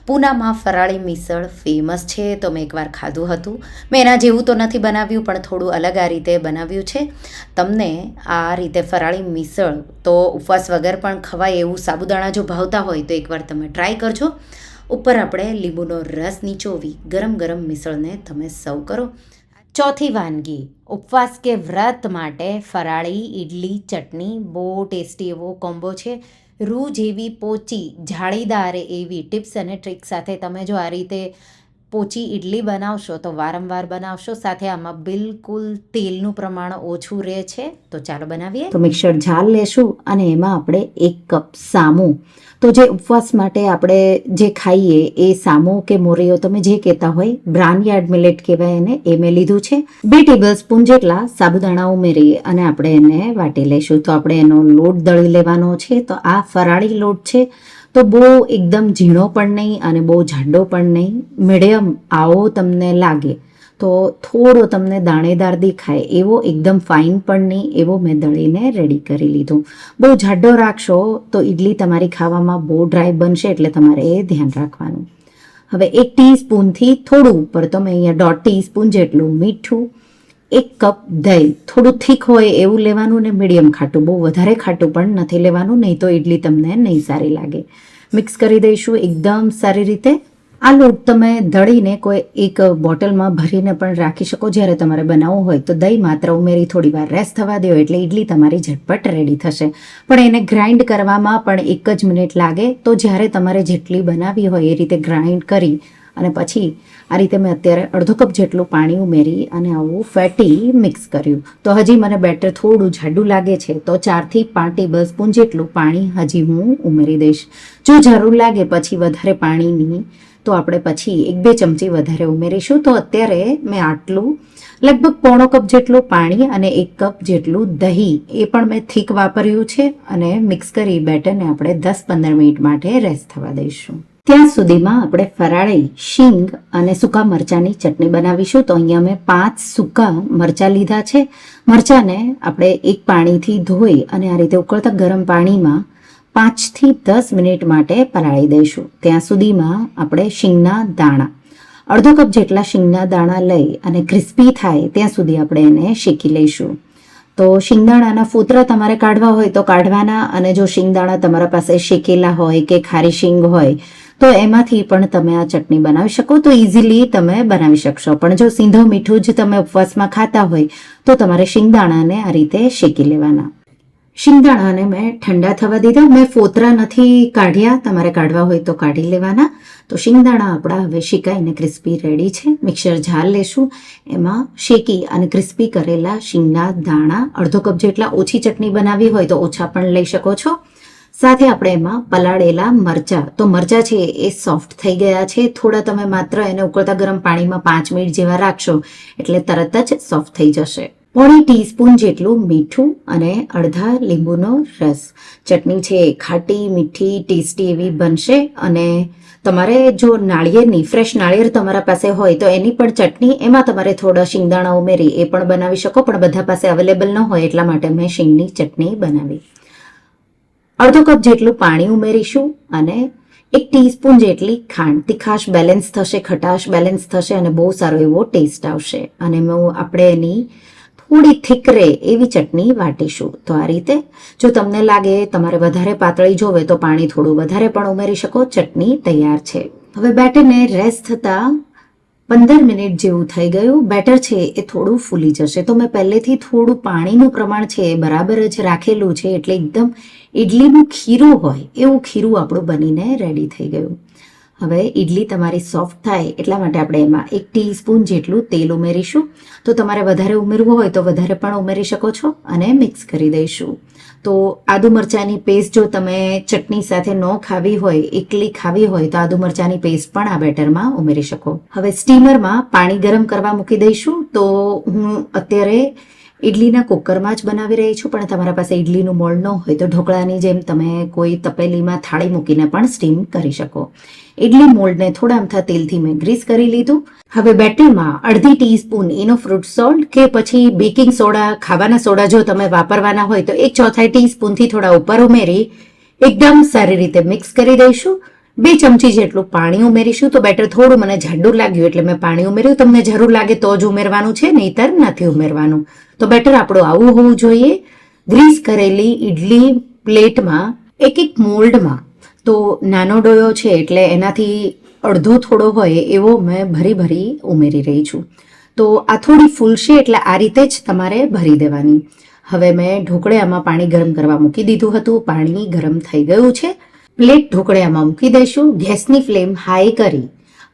પૂનામાં ફરાળી મિસળ ફેમસ છે. તો મેં એકવાર ખાધું હતું. મેં એના જેવું તો નથી બનાવ્યું પણ થોડું અલગ આ રીતે બનાવ્યું છે. તમને આ રીતે ફરાળી મિસળ તો ઉપવાસ વગર પણ ખવાય એવું સાબુદાણા જો ભાવતા હોય તો એકવાર તમે ટ્રાય કરજો. ઉપર આપણે લીંબુનો રસ નીચોવી ગરમ ગરમ મિસળને તમે સર્વ કરો. ચોથી વાનગી ઉપવાસ કે વ્રત માટે ફરાળી ઇડલી ચટણી. બહુ ટેસ્ટી એવો કોમ્બો છે. રૂ જેવી પોચી જાળીદાર એવી ટિપ્સ અને ટ્રિક સાથે તમે જો આ રીતે પોચી ઇડલી બનાવશો તો વારંવાર બનાવશો. સાથે આમાં બિલકુલ તેલનું પ્રમાણ ઓછું રહે છે. તો ચાલો બનાવીએ. તો મિક્સર જાર લેશું અને એમાં આપણે 1 કપ સામું, તો જે ઉપવાસ માટે આપણે જે ખાઈએ એ સામો કે મોરૈયો તમે જે કહેતા હોય, બ્રાનયાર્ડ મિલેટ કહેવાય એને, એ મેં લીધું છે. 2 ટેબલસ્પૂન જેટલા સાબુદાણા ઉમેરી અને આપણે એને વાટી લઈશું. તો આપણે એનો લોટ દળી લેવાનો છે. તો આ ફરાળી લોટ છે. તો બહુ એકદમ ઝીણો પણ નહીં અને બહુ જાડો પણ નહીં, મીડિયમ આવો તમને લાગે તો થોડો તમને દાણેદાર દેખાય એવો, એકદમ ફાઇન પણ નહીં એવો મેં દળીને રેડી કરી લીધો. બહુ જાડો રાખશો તો ઇડલી તમારી ખાવામાં બહુ ડ્રાય બનશે, એટલે તમારે એ ધ્યાન રાખવાનું. હવે 1 ટીસ્પૂનથી થોડું ઉપર, તો મેં અહીંયા 1.5 ટીસ્પૂન જેટલું મીઠું, 1 કપ દહીં, થોડું થીક હોય એવું લેવાનું ને મીડિયમ ખાટું, બહુ વધારે ખાટું પણ નથી લેવાનું, નહીં તો ઇડલી તમને નહીં સારી લાગે. મિક્સ કરી દઈશું એકદમ સારી રીતે. આ લોટ તમે દળીને કોઈ એક બોટલમાં ભરીને પણ રાખી શકો. જ્યારે તમારે બનાવવું હોય તો દહીં માત્ર ઉમેરી થોડી વાર રેસ્ટ થવા દો, એટલે ઇડલી તમારી ઝટપટ રેડી થશે. પણ એને ગ્રાઇન્ડ કરવામાં પણ 1 જ મિનિટ લાગે. તો જ્યારે તમારે જેટલી બનાવી હોય એ રીતે ગ્રાઇન્ડ કરી અને પછી આ રીતે મેં અત્યારે અડધો કપ જેટલું પાણી ઉમેરી અને આવું ફેટી મિક્સ કર્યું. તો હજી મને બેટર થોડું જાડું લાગે છે, તો 4 થી 5 ટેબલ સ્પૂન જેટલું પાણી હજી હું ઉમેરી દઈશ. જો જરૂર લાગે પછી વધારે પાણીની તો આપણે પછી 1-2 ચમચી વધારે ઉમેરીશું. તો અત્યારે મેં આટલું લગભગ પોણો કપ જેટલું પાણી અને 1 કપ જેટલું દહીં, એ પણ મેં થીક વાપર્યું છે, અને મિક્સ કરી બેટરને આપણે 10-15 મિનિટ માટે રેસ્ટ થવા દઈશું. ત્યાં સુધીમાં આપણે ફરાળી શીંગ અને સૂકા મરચાંની ચટણી બનાવીશું. તો અહીંયા મેં 5 સૂકા મરચાં લીધા છે. મરચાંને આપણે એક પાણીથી ધોઈ અને આ રીતે ઉકળતા ગરમ પાણીમાં 5 થી 10 મિનિટ માટે પલાળી દઈશું. ત્યાં સુધીમાં આપણે શીંગના દાણા, અડધો કપ જેટલા શીંગના દાણા લઈ અને ક્રિસ્પી થાય ત્યાં સુધી આપણે એને શેકી લઈશું. તો શિંગદાણાના ફોતરા તમારે કાઢવા હોય તો કાઢવાના, અને જો શિંગદાણા તમારા પાસે શેકેલા હોય કે ખારી શીંગ હોય તો એમાંથી પણ તમે આ ચટણી બનાવી શકો. તો ઇઝીલી તમે બનાવી શકશો. પણ જો સીંધો મીઠું જ તમે ઉપવાસમાં ખાતા હોય તો તમારે શિંગદાણાને આ રીતે શેકી લેવાના. શિંગદાણાને મેં ઠંડા થવા દીધા. મેં ફોતરા નથી કાઢ્યા, તમારે કાઢવા હોય તો કાઢી લેવાના. તો શિંગદાણા આપણા હવે શેકાઈને ક્રિસ્પી રેડી છે. મિક્સર જાર લેશું, એમાં શેકી અને ક્રિસ્પી કરેલા શીંગના દાણા અડધો કપ જેટલા, ઓછી ચટણી બનાવી હોય તો ઓછા પણ લઈ શકો છો. સાથે આપણે એમાં પલાળેલા મરચાં, તો મરચાં છે એ સોફ્ટ થઈ ગયા છે. થોડા તમે માત્ર એને ઉકળતા ગરમ પાણીમાં 5 મિનિટ જેવા રાખશો એટલે તરત જ સોફ્ટ થઈ જશે. 1/4 ટીસ્પૂન જેટલું મીઠું અને અડધા લીંબુનો રસ. ચટણી છે ખાટી મીઠી ટેસ્ટી એવી બનશે. અને તમારે જો નાળિયેરની ફ્રેશ નાળિયેર તમારા પાસે હોય તો એની પણ ચટણી, એમાં તમારે થોડા શિંગદાણા ઉમેરી એ પણ બનાવી શકો. પણ બધા પાસે અવેલેબલ ન હોય એટલા માટે મેં શીંગની ચટણી બનાવી. અડધો કપ જેટલું પાણી ઉમેરીશું અને 1 ટીસ્પૂન જેટલી ખાંડ. તીખાશ બેલેન્સ થશે, ખટાશ બેલેન્સ થશે અને બહુ સારો એવો ટેસ્ટ આવશે. અને આપણે એની થોડી થીક રહે એવી ચટણી વાટીશું. તો આ રીતે જો તમને લાગે તમારે વધારે પાતળી જોવે તો પાણી થોડું વધારે પણ ઉમેરી શકો. ચટણી તૈયાર છે. હવે બેટરને રેસ્ટ થતા 15 મિનિટ જેવું થઈ ગયું. બેટર છે એ થોડું ફૂલી જશે. તો મેં પહેલેથી થોડું પાણીનું પ્રમાણ છે એ બરાબર જ રાખેલું છે, એટલે એકદમ ઇડલીનું ખીરું હોય એવું ખીરું આપણું બનીને રેડી થઈ ગયું. હવે ઇડલી તમારી સોફ્ટ થાય એટલા માટે આપણે એમાં 1 ટીસ્પૂન જેટલું તેલ ઉમેરીશું. તો તમારે વધારે ઉમેરવું હોય તો વધારે પણ ઉમેરી શકો છો. અને મિક્સ કરી દઈશું. તો આદુ મરચાંની પેસ્ટ જો તમે ચટણી સાથે ન ખાવી હોય, એકલી ખાવી હોય તો આદુ મરચાંની પેસ્ટ પણ આ બેટરમાં ઉમેરી શકો. હવે સ્ટીમરમાં પાણી ગરમ કરવા મૂકી દઈશું. તો હું અત્યારે ઇડલીના કુકરમાં જ બનાવી રહી છું, પણ તમારા પાસે ઇડલીનું મોલ્ડ ન હોય તો ઢોકળાની જેમ તમે કોઈ તપેલીમાં થાળી મૂકીને પણ સ્ટીમ કરી શકો. ઇડલી મોલ્ડને થોડા અમથા તેલથી મેં ગ્રીસ કરી લીધું. હવે બેટરમાં 1/2 ટીસ્પૂન ઇનો ફ્રૂટ સોલ્ટ કે પછી બેકિંગ સોડા, ખાવાના સોડા જો તમે વાપરવાના હોય તો 1/4 ટીસ્પૂનથી થોડા ઉપર ઉમેરી એકદમ સારી રીતે મિક્સ કરી દઈશું. 2 ચમચી જેટલું પાણી ઉમેરીશું. તો બેટર થોડું મને જાડું લાગ્યું એટલે મેં પાણી ઉમેર્યું. તમને જરૂર લાગે તો જ ઉમેરવાનું છે, નહીતર નથી ઉમેરવાનું. તો બેટર આપણું આવું હોવું જોઈએ. ગ્રીસ કરેલી ઇડલી પ્લેટમાં એક મોલ્ડમાં, તો નાનો ડોયો છે એટલે એનાથી અડધો થોડો હોય એવો મેં ભરી ઉમેરી રહી છું. તો આ થોડી ફૂલશે એટલે આ રીતે જ તમારે ભરી દેવાની. હવે મેં ઢોકળિયામાં પાણી ગરમ કરવા મૂકી દીધું હતું. પાણી ગરમ થઈ ગયું છે. પ્લેટ ઢોકળિયામાં મૂકી દઈશું. ગેસની ફ્લેમ હાઈ કરી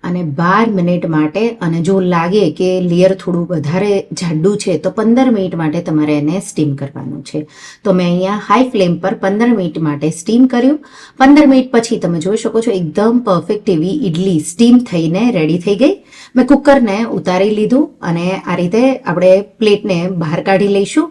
અને 12 મિનિટ માટે, અને જો લાગે કે લેયર થોડું વધારે જાડું છે તો 15 મિનિટ માટે તમારે એને સ્ટીમ કરવાનું છે. તો મેં અહીંયા હાઈ ફ્લેમ પર 15 મિનિટ માટે સ્ટીમ કર્યું. 15 મિનિટ પછી તમે જોઈ શકો છો એકદમ પરફેક્ટ એવી ઇડલી સ્ટીમ થઈને રેડી થઈ ગઈ. મેં કુકરને ઉતારી લીધું અને આ રીતે આપણે પ્લેટને બહાર કાઢી લઈશું.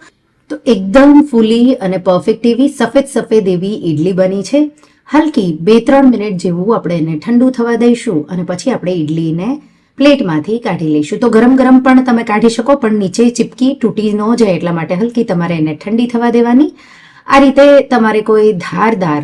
તો એકદમ ફૂલી અને પરફેક્ટ એવી સફેદ એવી ઇડલી બની છે. હલકી 2-3 મિનિટ જેવું આપણે એને ઠંડુ થવા દઈશું અને પછી આપણે ઇડલીને પ્લેટમાંથી કાઢી લઈશું. તો ગરમ ગરમ પણ તમે કાઢી શકો, પણ નીચે ચીપકી તૂટી ન જાય એટલા માટે હલકી તમારે એને ઠંડી થવા દેવાની. આ રીતે તમારે કોઈ ધારદાર,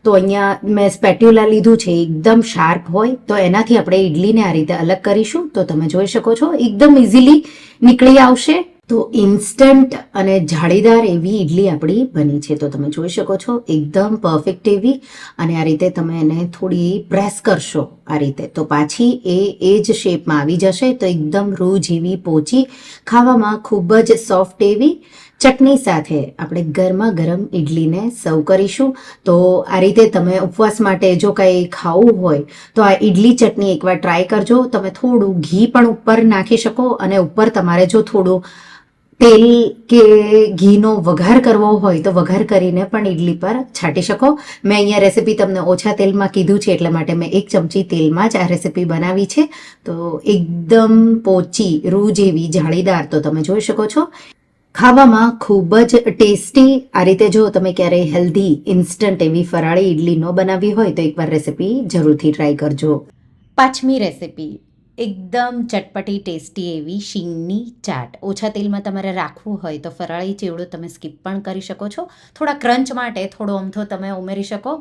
તો અહીંયા મેં સ્પેટ્યુલા લીધું છે, એકદમ શાર્પ હોય તો એનાથી આપણે ઇડલીને આ રીતે અલગ કરીશું. તો તમે જોઈ શકો છો એકદમ ઇઝીલી નીકળી આવશે. તો ઇન્સ્ટન્ટ અને જાળીદાર એવી ઇડલી આપણી બની છે. તો તમે જોઈ શકો છો એકદમ પરફેક્ટ એવી. અને આ રીતે તમે એને થોડી પ્રેસ કરશો આ રીતે, તો પાછી એ જ શેપમાં આવી જશે. તો એકદમ રૂ જેવી પોચી, ખાવામાં ખૂબ જ સોફ્ટ એવી. ચટણી સાથે આપણે ગરમા ગરમ ઇડલીને સર્વ કરીશું. તો આ રીતે તમે ઉપવાસ માટે જો કંઈ ખાવું હોય તો આ ઇડલી ચટણી એકવાર ટ્રાય કરજો. તમે થોડું ઘી પણ ઉપર નાખી શકો, અને ઉપર તમારે જો થોડું તેલ કે ઘીનો વઘાર કરવો હોય તો વઘાર કરીને પણ ઇડલી પર છાંટી શકો. મેં અહીંયા રેસીપી તમને ઓછા તેલમાં કીધું છે, એટલા માટે મેં 1 ચમચી તેલમાં જ આ રેસીપી બનાવી છે. તો એકદમ પોચી રૂ જેવી જાળીદાર, તો તમે જોઈ શકો છો ખાવામાં ખૂબ જ ટેસ્ટી. આ રીતે જો તમે ક્યારેય હેલ્ધી ઇન્સ્ટન્ટ એવી ફરાળી ઇડલી ન બનાવી હોય તો એકવાર રેસીપી જરૂરથી ટ્રાય કરજો. 5મી રેસીપી એકદમ ચટપટી ટેસ્ટી એવી શીંગની ચાટ. ઓછા તેલમાં તમારે રાખવું હોય તો ફરાળી ચેવડો તમે સ્કીપ પણ કરી શકો છો. થોડા ક્રંચ માટે થોડો અમથો તમે ઉમેરી શકો.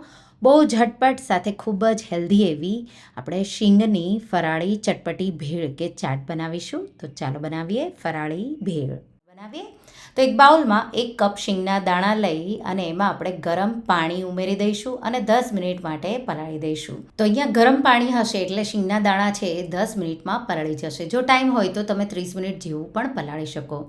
બહુ ઝટપટ સાથે ખૂબ જ હેલ્ધી એવી આપણે શીંગની ફરાળી ચટપટી ભેળ કે ચાટ બનાવીશું. તો ચાલો બનાવીએ ફરાળી ભેળ. બનાવીએ તો એક બાઉલમાં 1 કપ શીંગના દાણા લઈ અને એમાં આપણે ગરમ પાણી ઉમેરી દઈશું અને 10 મિનિટ માટે પલાળી દઈશું. તો અહીંયા ગરમ પાણી હશે એટલે શીંગના દાણા છે એ 10 મિનિટમાં પલળી જશે. જો ટાઈમ હોય તો તમે 30 મિનિટ જેવું પણ પલાળી શકો.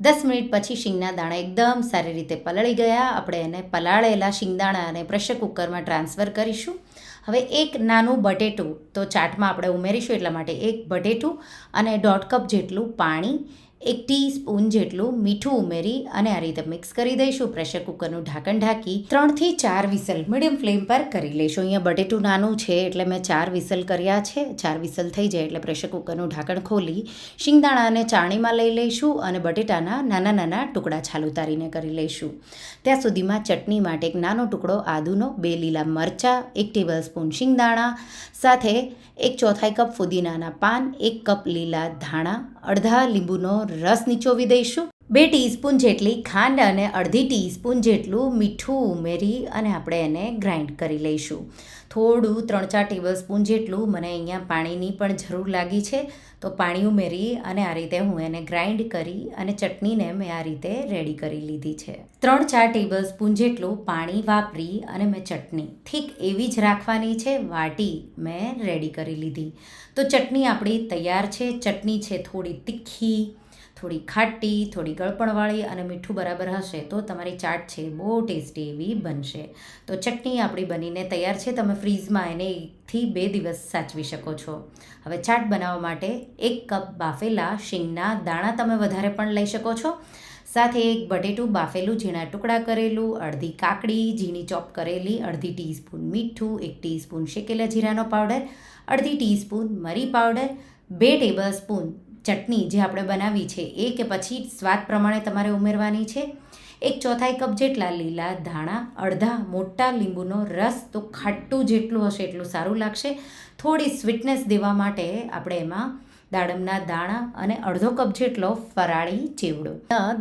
10 મિનિટ પછી શીંગના દાણા એકદમ સારી રીતે પલળી ગયા. આપણે એને પલાળેલા શીંગદાણાને પ્રેશર કુકરમાં ટ્રાન્સફર કરીશું. હવે એક નાનું બટેટું તો ચાટમાં આપણે ઉમેરીશું, એટલા માટે 1 બટેટું અને 1.5 કપ જેટલું પાણી, 1 ટીસ્પૂન જેટલું મીઠું ઉમેરી અને આ રીતે મિક્સ કરી દઈશું. પ્રેશર કુકરનું ઢાંકણ ઢાંકી 3 થી 4 વિસલ મીડિયમ ફ્લેમ પર કરી લઈશું. અહીંયા બટેટું નાનું છે એટલે મેં 4 વિસલ કર્યા છે. 4 વિસલ થઈ જાય એટલે પ્રેશર કુકરનું ઢાંકણ ખોલી શીંગદાણાને ચાળણીમાં લઈ લઈશું અને બટેટાના નાના નાના ટુકડા છાલ ઉતારીને કરી લઈશું. ત્યાં સુધીમાં ચટણી માટે 1 નાનો ટુકડો આદુનો, 2 લીલા મરચાં, 1 ટેબલસ્પૂન શીંગદાણા સાથે 1/4 કપ ફુદીનાના પાન, 1 કપ લીલા ધાણા, અડધા લીંબુનો રસ નીચોવી દઈશું. 2 ટીસ્પૂન જેટલી ખાંડ અને અડધી ટીસ્પૂન જેટલું મીઠું ઉમેરી અને આપણે એને ગ્રાઇન્ડ કરી લઈશું. થોડું 3-4 ટેબલસ્પૂન જેટલું મને અહીંયા પાણીની પણ જરૂર લાગી છે, તો પાણી ઉમેરી અને આ રીતે હું એને ગ્રાઇન્ડ કરી અને ચટણીને મેં આ રીતે રેડી કરી લીધી છે. 3-4 ટેબલસ્પૂન જેટલું પાણી વાપરી અને મેં ચટણી થીક એવી જ રાખવાની છે, વાટી મેં રેડી કરી લીધી. તો ચટણી આપણી તૈયાર છે. ચટણી છે થોડી તીખી, થોડી ખાટી, થોડી ગળપણવાળી અને મીઠું બરાબર હશે તો તમારી ચાટ છે બહુ ટેસ્ટી એવી બનશે. તો ચટણી આપણી બનીને તૈયાર છે. તમે ફ્રીઝમાં એને 1 થી 2 દિવસ સાચવી શકો છો. હવે ચાટ બનાવવા માટે 1 કપ બાફેલા શીંગના દાણા તમે વધારે પણ લઈ શકો છો. સાથે 1 બટેટું બાફેલું ઝીણા ટુકડા કરેલું, અડધી કાકડી ઝીણી ચોપ કરેલી, અડધી ટીસ્પૂન મીઠું, 1 ટીસ્પૂન શેકેલા જીરાનો પાવડર, અડધી ટીસ્પૂન મરી પાવડર, 2 ટેબલસ્પૂન ચટણી જે આપણે બનાવી છે એ કે પછી સ્વાદ પ્રમાણે તમારે ઉમેરવાની છે. 1/4 કપ જેટલા લીલા ધાણા, અડધા મોટા લીંબુનો રસ, તો ખાટું જેટલું હશે એટલું સારું લાગશે. થોડી સ્વીટનેસ દેવા માટે આપણે એમાં દાડમના દાણા અને અડધો કપ જેટલો ફરાળી ચેવડો.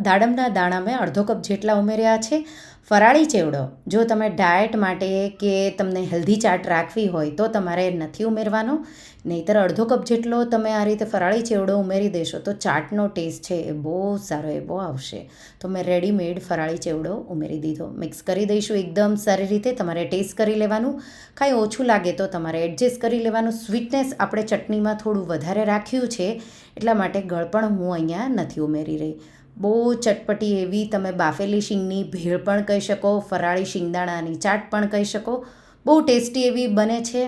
દાડમના દાણા મેં અડધો કપ જેટલા ઉમેર્યા છે. ફરાળી ચેવડો જો તમે ડાયટ માટે કે તમને હેલ્ધી ચાટ રાખવી હોય તો તમારે નથી ઉમેરવાનો, નહીંતર અડધો કપ જેટલો તમે આ રીતે ફરાળી ચેવડો ઉમેરી દેશો તો ચાટનો ટેસ્ટ છે એ બહુ સારો એવો આવશે. તો મેં રેડીમેડ ફરાળી ચેવડો ઉમેરી દીધો. મિક્સ કરી દઈશું એકદમ સારી રીતે. તમારે ટેસ્ટ કરી લેવાનું, કાંઈ ઓછું લાગે તો તમારે એડજસ્ટ કરી લેવાનું. સ્વીટનેસ આપણે ચટણીમાં થોડું વધારે રાખ્યું છે એટલા માટે ગળપણ હું અહીંયા નથી ઉમેરી રહી. બહુ ચટપટી એવી તમે બાફેલી શીંગની ભેળ પણ કહી શકો, ફરાળી શીંગદાણાની ચાટ પણ કહી શકો. બહુ ટેસ્ટી એવી બને છે.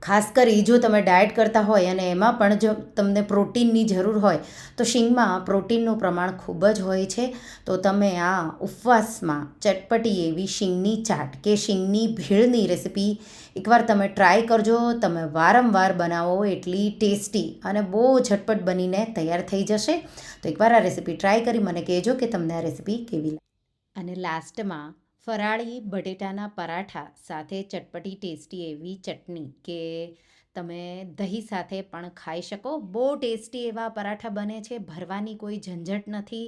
ખાસ કરી જો તમે ડાયટ કરતા હોય અને એમાં પણ જો તમને પ્રોટીનની જરૂર હોય તો શીંગમાં પ્રોટીનનું પ્રમાણ ખૂબ જ હોય છે. તો તમે આ ઉપવાસમાં ચટપટી એવી શીંગની ચાટ કે શીંગની ભેળની રેસીપી એકવાર તમે ટ્રાય કરજો. તમે વારંવાર બનાવો એટલી ટેસ્ટી અને બહુ ઝટપટ બનીને તૈયાર થઈ જશે. તો એકવાર આ રેસીપી ટ્રાય કરી મને કહેજો કે તમને આ રેસીપી કેવી લાગે. અને લાસ્ટમાં ફરાળી બટેટાના પરાઠા સાથે ચટપટી ટેસ્ટી એવી ચટણી કે તમે દહીં સાથે પણ ખાઈ શકો. બહુ ટેસ્ટી એવા પરાઠા બને છે, ભરવાની કોઈ ઝંઝટ નથી,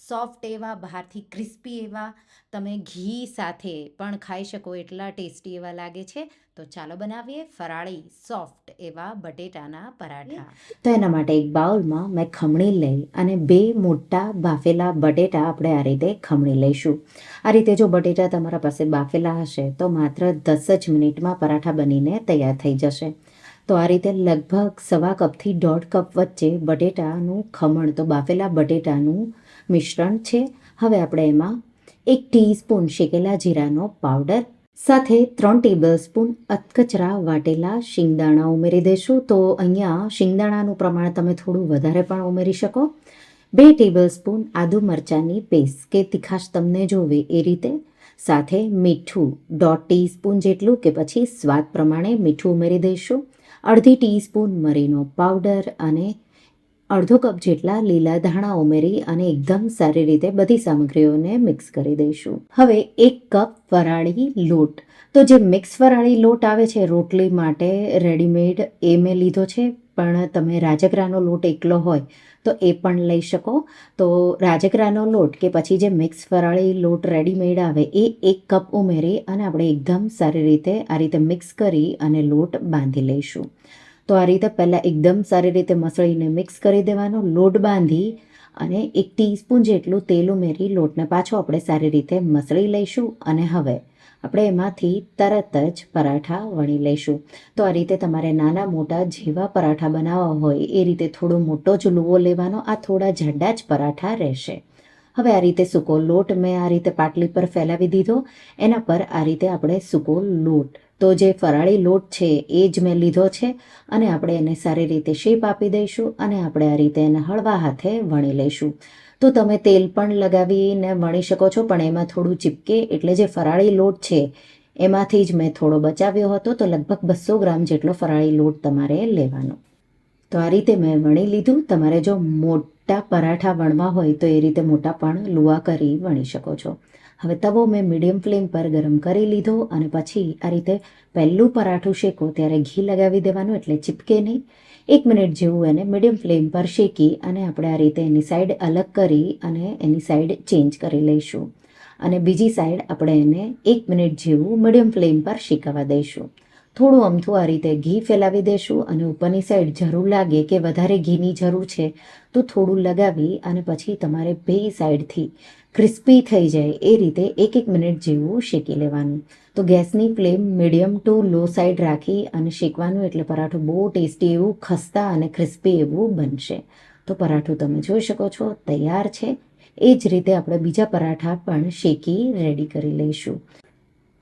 સોફ્ટ એવા, બહારથી ક્રિસ્પી એવા. તમે ઘી સાથે પણ ખાઈ શકો એટલા ટેસ્ટી એવા લાગે છે. તો ચાલો બનાવીએ ફરાળી સોફ્ટ એવા બટેટાના પરાઠા. તો એના માટે એક બાઉલમાં મેં ખમણી લઈ અને 2 મોટા બાફેલા બટેટા આપણે આ રીતે ખમણી લઈશું. આ રીતે જો બટેટા તમારા પાસે બાફેલા હશે તો માત્ર 10 જ મિનિટમાં પરાઠા બનીને તૈયાર થઈ જશે. તો આ રીતે લગભગ 1/4 કપથી 1.5 કપ વચ્ચે બટેટાનું ખમણ, તો બાફેલા બટેટાનું મિશ્રણ છે. હવે આપણે એમાં 1 ટીસ્પૂન શેકેલા જીરાનો પાવડર સાથે 3 ટેબલસ્પૂન અધકચરા વાટેલા શિંગદાણા ઉમેરી દઈશું. તો અહીંયા શિંગદાણાનું પ્રમાણ તમે થોડું વધારે પણ ઉમેરી શકો. 2 ટેબલસ્પૂન આદુ મરચાંની પેસ્ટ, કે તીખાશ તમને જોવે એ રીતે. સાથે મીઠું 1/2 ટીસ્પૂન જેટલું, કે પછી સ્વાદ પ્રમાણે મીઠું ઉમેરી દઈશું. 1/2 ટીસ્પૂન મરીનો પાવડર અને 1/2 કપ જેટલા લીલા ધાણા ઉમેરી અને એકદમ સારી રીતે બધી સામગ્રીઓને મિક્સ કરી દઈશું. હવે 1 કપ ફરાળી લોટ, તો જે મિક્સ ફરાળી લોટ આવે છે રોટલી માટે રેડીમેડ, એ મેં લીધો છે. પણ તમે રાજગરાનો લોટ એકલો હોય તો એ પણ લઈ શકો. તો રાજગરાનો લોટ કે પછી જે મિક્સ ફરાળી લોટ રેડીમેડ આવે એ 1 કપ ઉમેરી અને આપણે એકદમ સારી રીતે આ રીતે મિક્સ કરી અને લોટ બાંધી લઈશું. તો આ રીતે પહેલાં એકદમ સારી રીતે મસળીને મિક્સ કરી દેવાનો. લોટ બાંધી અને 1 ટીસ્પૂન જેટલું તેલ ઉમેરી લોટને પાછો આપણે સારી રીતે મસળી લઈશું. અને હવે આપણે એમાંથી તરત જ પરાઠા વણી લઈશું. તો આ રીતે તમારે નાના મોટા જેવા પરાઠા બનાવવા હોય એ રીતે થોડો મોટો જ લુવો લેવાનો. આ થોડા જાડા જ પરાઠા રહેશે. હવે આ રીતે સૂકો લોટ મેં આ રીતે પાટલી પર ફેલાવી દીધો. એના પર આ રીતે આપણે સૂકો લોટ, તો જે ફરાળી લોટ છે એ જ મેં લીધો છે અને આપણે એને સારી રીતે શેપ આપી દઈશું અને આપણે આ રીતે એને હળવા હાથે વણી લઈશું. તો તમે તેલ પણ લગાવીને વણી શકો છો, પણ એમાં થોડું ચીપકે, એટલે જે ફરાળી લોટ છે એમાંથી જ મેં થોડો બચાવ્યો હતો. તો લગભગ 200 ગ્રામ જેટલો ફરાળી લોટ તમારે લેવાનો. તો આ રીતે મેં વણી લીધું. તમારે જો મોટા પરાઠા વણવા હોય તો એ રીતે મોટા પણ લુવા કરી વણી શકો છો. હવે તવો મેં મીડિયમ ફ્લેમ પર ગરમ કરી લીધો અને પછી આ રીતે પહેલું પરાઠું શેકો ત્યારે ઘી લગાવી દેવાનું, એટલે ચીપકે નહીં. 1 મિનિટ જેવું એને મીડિયમ ફ્લેમ પર શેકી અને આપણે આ રીતે એની સાઈડ અલગ કરી અને એની સાઈડ ચેન્જ કરી લઈશું. અને બીજી સાઈડ આપણે એને 1 મિનિટ જેવું મીડિયમ ફ્લેમ પર શેકાવા દઈશું. થોડું અમથું આ રીતે ઘી ફેલાવી દઈશું અને ઉપરની સાઈડ જરૂર લાગે કે વધારે ઘીની જરૂર છે તો થોડું લગાવી અને પછી તમારે બે સાઈડથી ક્રિસ્પી થઈ જાય એ રીતે 1-1 મિનિટ જેવું શેકી લેવાનું. તો ગેસની flame medium to low side રાખી અને શેકવાનું, એટલે પરાઠું બહુ ટેસ્ટી એવું ખસ્તા અને ક્રિસ્પી એવું બનશે. તો પરાઠું તમે જોઈ શકો છો તૈયાર છે. એ જ રીતે આપણે બીજા પરાઠા પણ શેકી રેડી કરી લઈશું.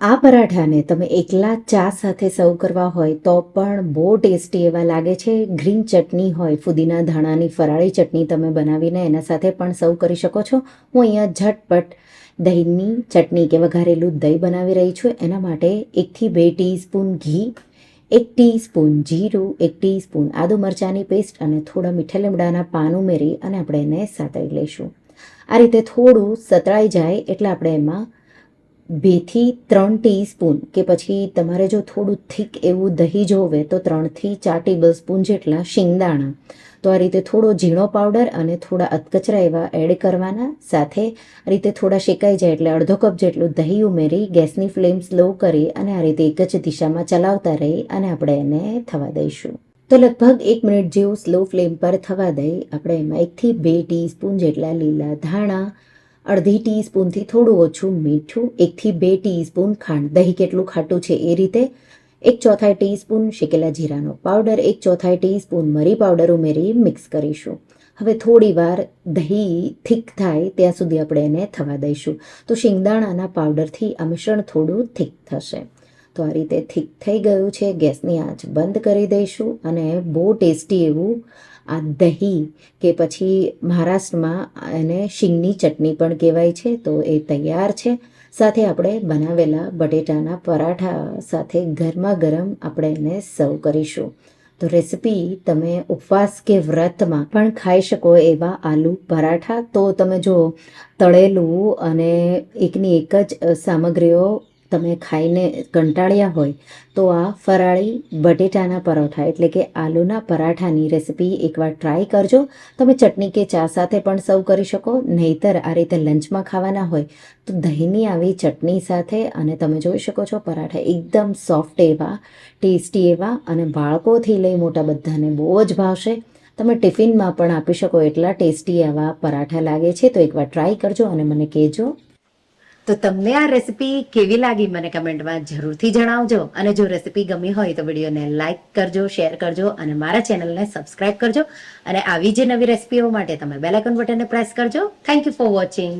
આ પરાઠાને તમે એકલા ચા સાથે સર્વ કરવા હોય તો પણ બહુ ટેસ્ટી એવા લાગે છે. ગ્રીન ચટણી હોય, ફુદીના ધાણાની ફરાળી ચટણી તમે બનાવીને એના સાથે પણ સર્વ કરી શકો છો. હું અહીંયા ઝટપટ દહીંની ચટણી કે વઘારેલું દહીં બનાવી રહી છું. એના માટે 1 થી 2 ટીસ્પૂન ઘી, 1 ટીસ્પૂન જીરું, 1 ટીસ્પૂન આદુ મરચાંની પેસ્ટ અને થોડા મીઠા લીમડાના પાન ઉમેરી અને આપણે એને સાતળી લઈશું. આ રીતે થોડું સતળાઈ જાય એટલે આપણે એમાં 2 થી 3 ટીસ્પૂન, કે પછી તમારે જો થોડું થીક એવું દહીં જોવે તો 3 થી 4 ટેબલસ્પૂન જેટલા શિંગદાણા, તો આ રીતે થોડો ઝીણો પાવડર અને થોડા અધકચરા એવા એડ કરવાના. સાથે આ રીતે થોડા શેકાઈ જાય એટલે અડધો કપ જેટલું દહીં ઉમેરી ગેસની ફ્લેમ સ્લો કરી અને આ રીતે એક જ દિશામાં ચલાવતા રહી અને આપણે એને થવા દઈશું. તો લગભગ 1 મિનિટ જેવું સ્લો ફ્લેમ પર થવા દઈ આપણે એમાં 1 થી 2 ટીસ્પૂન જેટલા લીલા ધાણા, 1/2 ટીસ્પૂનથી થોડું ઓછું મીઠું, 1 થી 2 ટીસ્પૂન ખાંડ, દહીં કેટલું ખાટું છે એ રીતે, 1/4 ટીસ્પૂન શેકેલા જીરાનો પાવડર, 1/4 ટીસ્પૂન મરી પાવડર ઉમેરી મિક્સ કરીશું. હવે થોડી વાર દહીં થીક થાય ત્યાં સુધી આપણે એને થવા દઈશું. તો શિંગદાણાના પાવડરથી આ મિશ્રણ થોડું થીક થશે. તો આ રીતે થીક થઈ ગયું છે. ગેસની આંચ બંધ કરી દઈશું અને બહુ ટેસ્ટી એવું આ દહીં, કે પછી મહારાષ્ટ્રમાં એને શીંગની ચટણી પણ કહેવાય છે, તો એ તૈયાર છે. સાથે આપણે બનાવેલા બટેટાના પરાઠા સાથે ગરમા ગરમ આપણે એને સર્વ કરીશું. તો રેસિપી તમે ઉપવાસ કે વ્રતમાં પણ ખાઈ શકો એવા આલુ પરાઠા. તો તમે જો તળેલું અને એકની એક જ સામગ્રીઓ તમે ખાઈને કંટાળ્યા હોય તો આ ફરાળી બટેટાના પરોઠા એટલે કે આલુના પરાઠાની રેસિપી એકવાર ટ્રાય કરજો. તમે ચટણી કે ચા સાથે પણ સર્વ કરી શકો, નહીંતર આ રીતે લંચમાં ખાવાના હોય તો દહીંની આવી ચટણી સાથે. અને તમે જોઈ શકો છો પરાઠા એકદમ સોફ્ટ એવા, ટેસ્ટી એવા, અને બાળકોથી લઈ મોટા બધાને બહુ જ ભાવશે. તમે ટિફિનમાં પણ આપી શકો એટલા ટેસ્ટી એવા પરાઠા લાગે છે. તો એકવાર ટ્રાય કરજો અને મને કહેજો. તો તમને આ રેસિપી કેવી લાગી મને કમેન્ટમાં જરૂરથી જણાવજો. અને જો રેસિપી ગમી હોય તો વિડીયોને લાઇક કરજો, શેર કરજો અને મારા ચેનલને સબસ્ક્રાઇબ કરજો. અને આવી જે નવી રેસિપીઓ માટે તમે બેલ આઇકન બટનને પ્રેસ કરજો. Thank you for watching.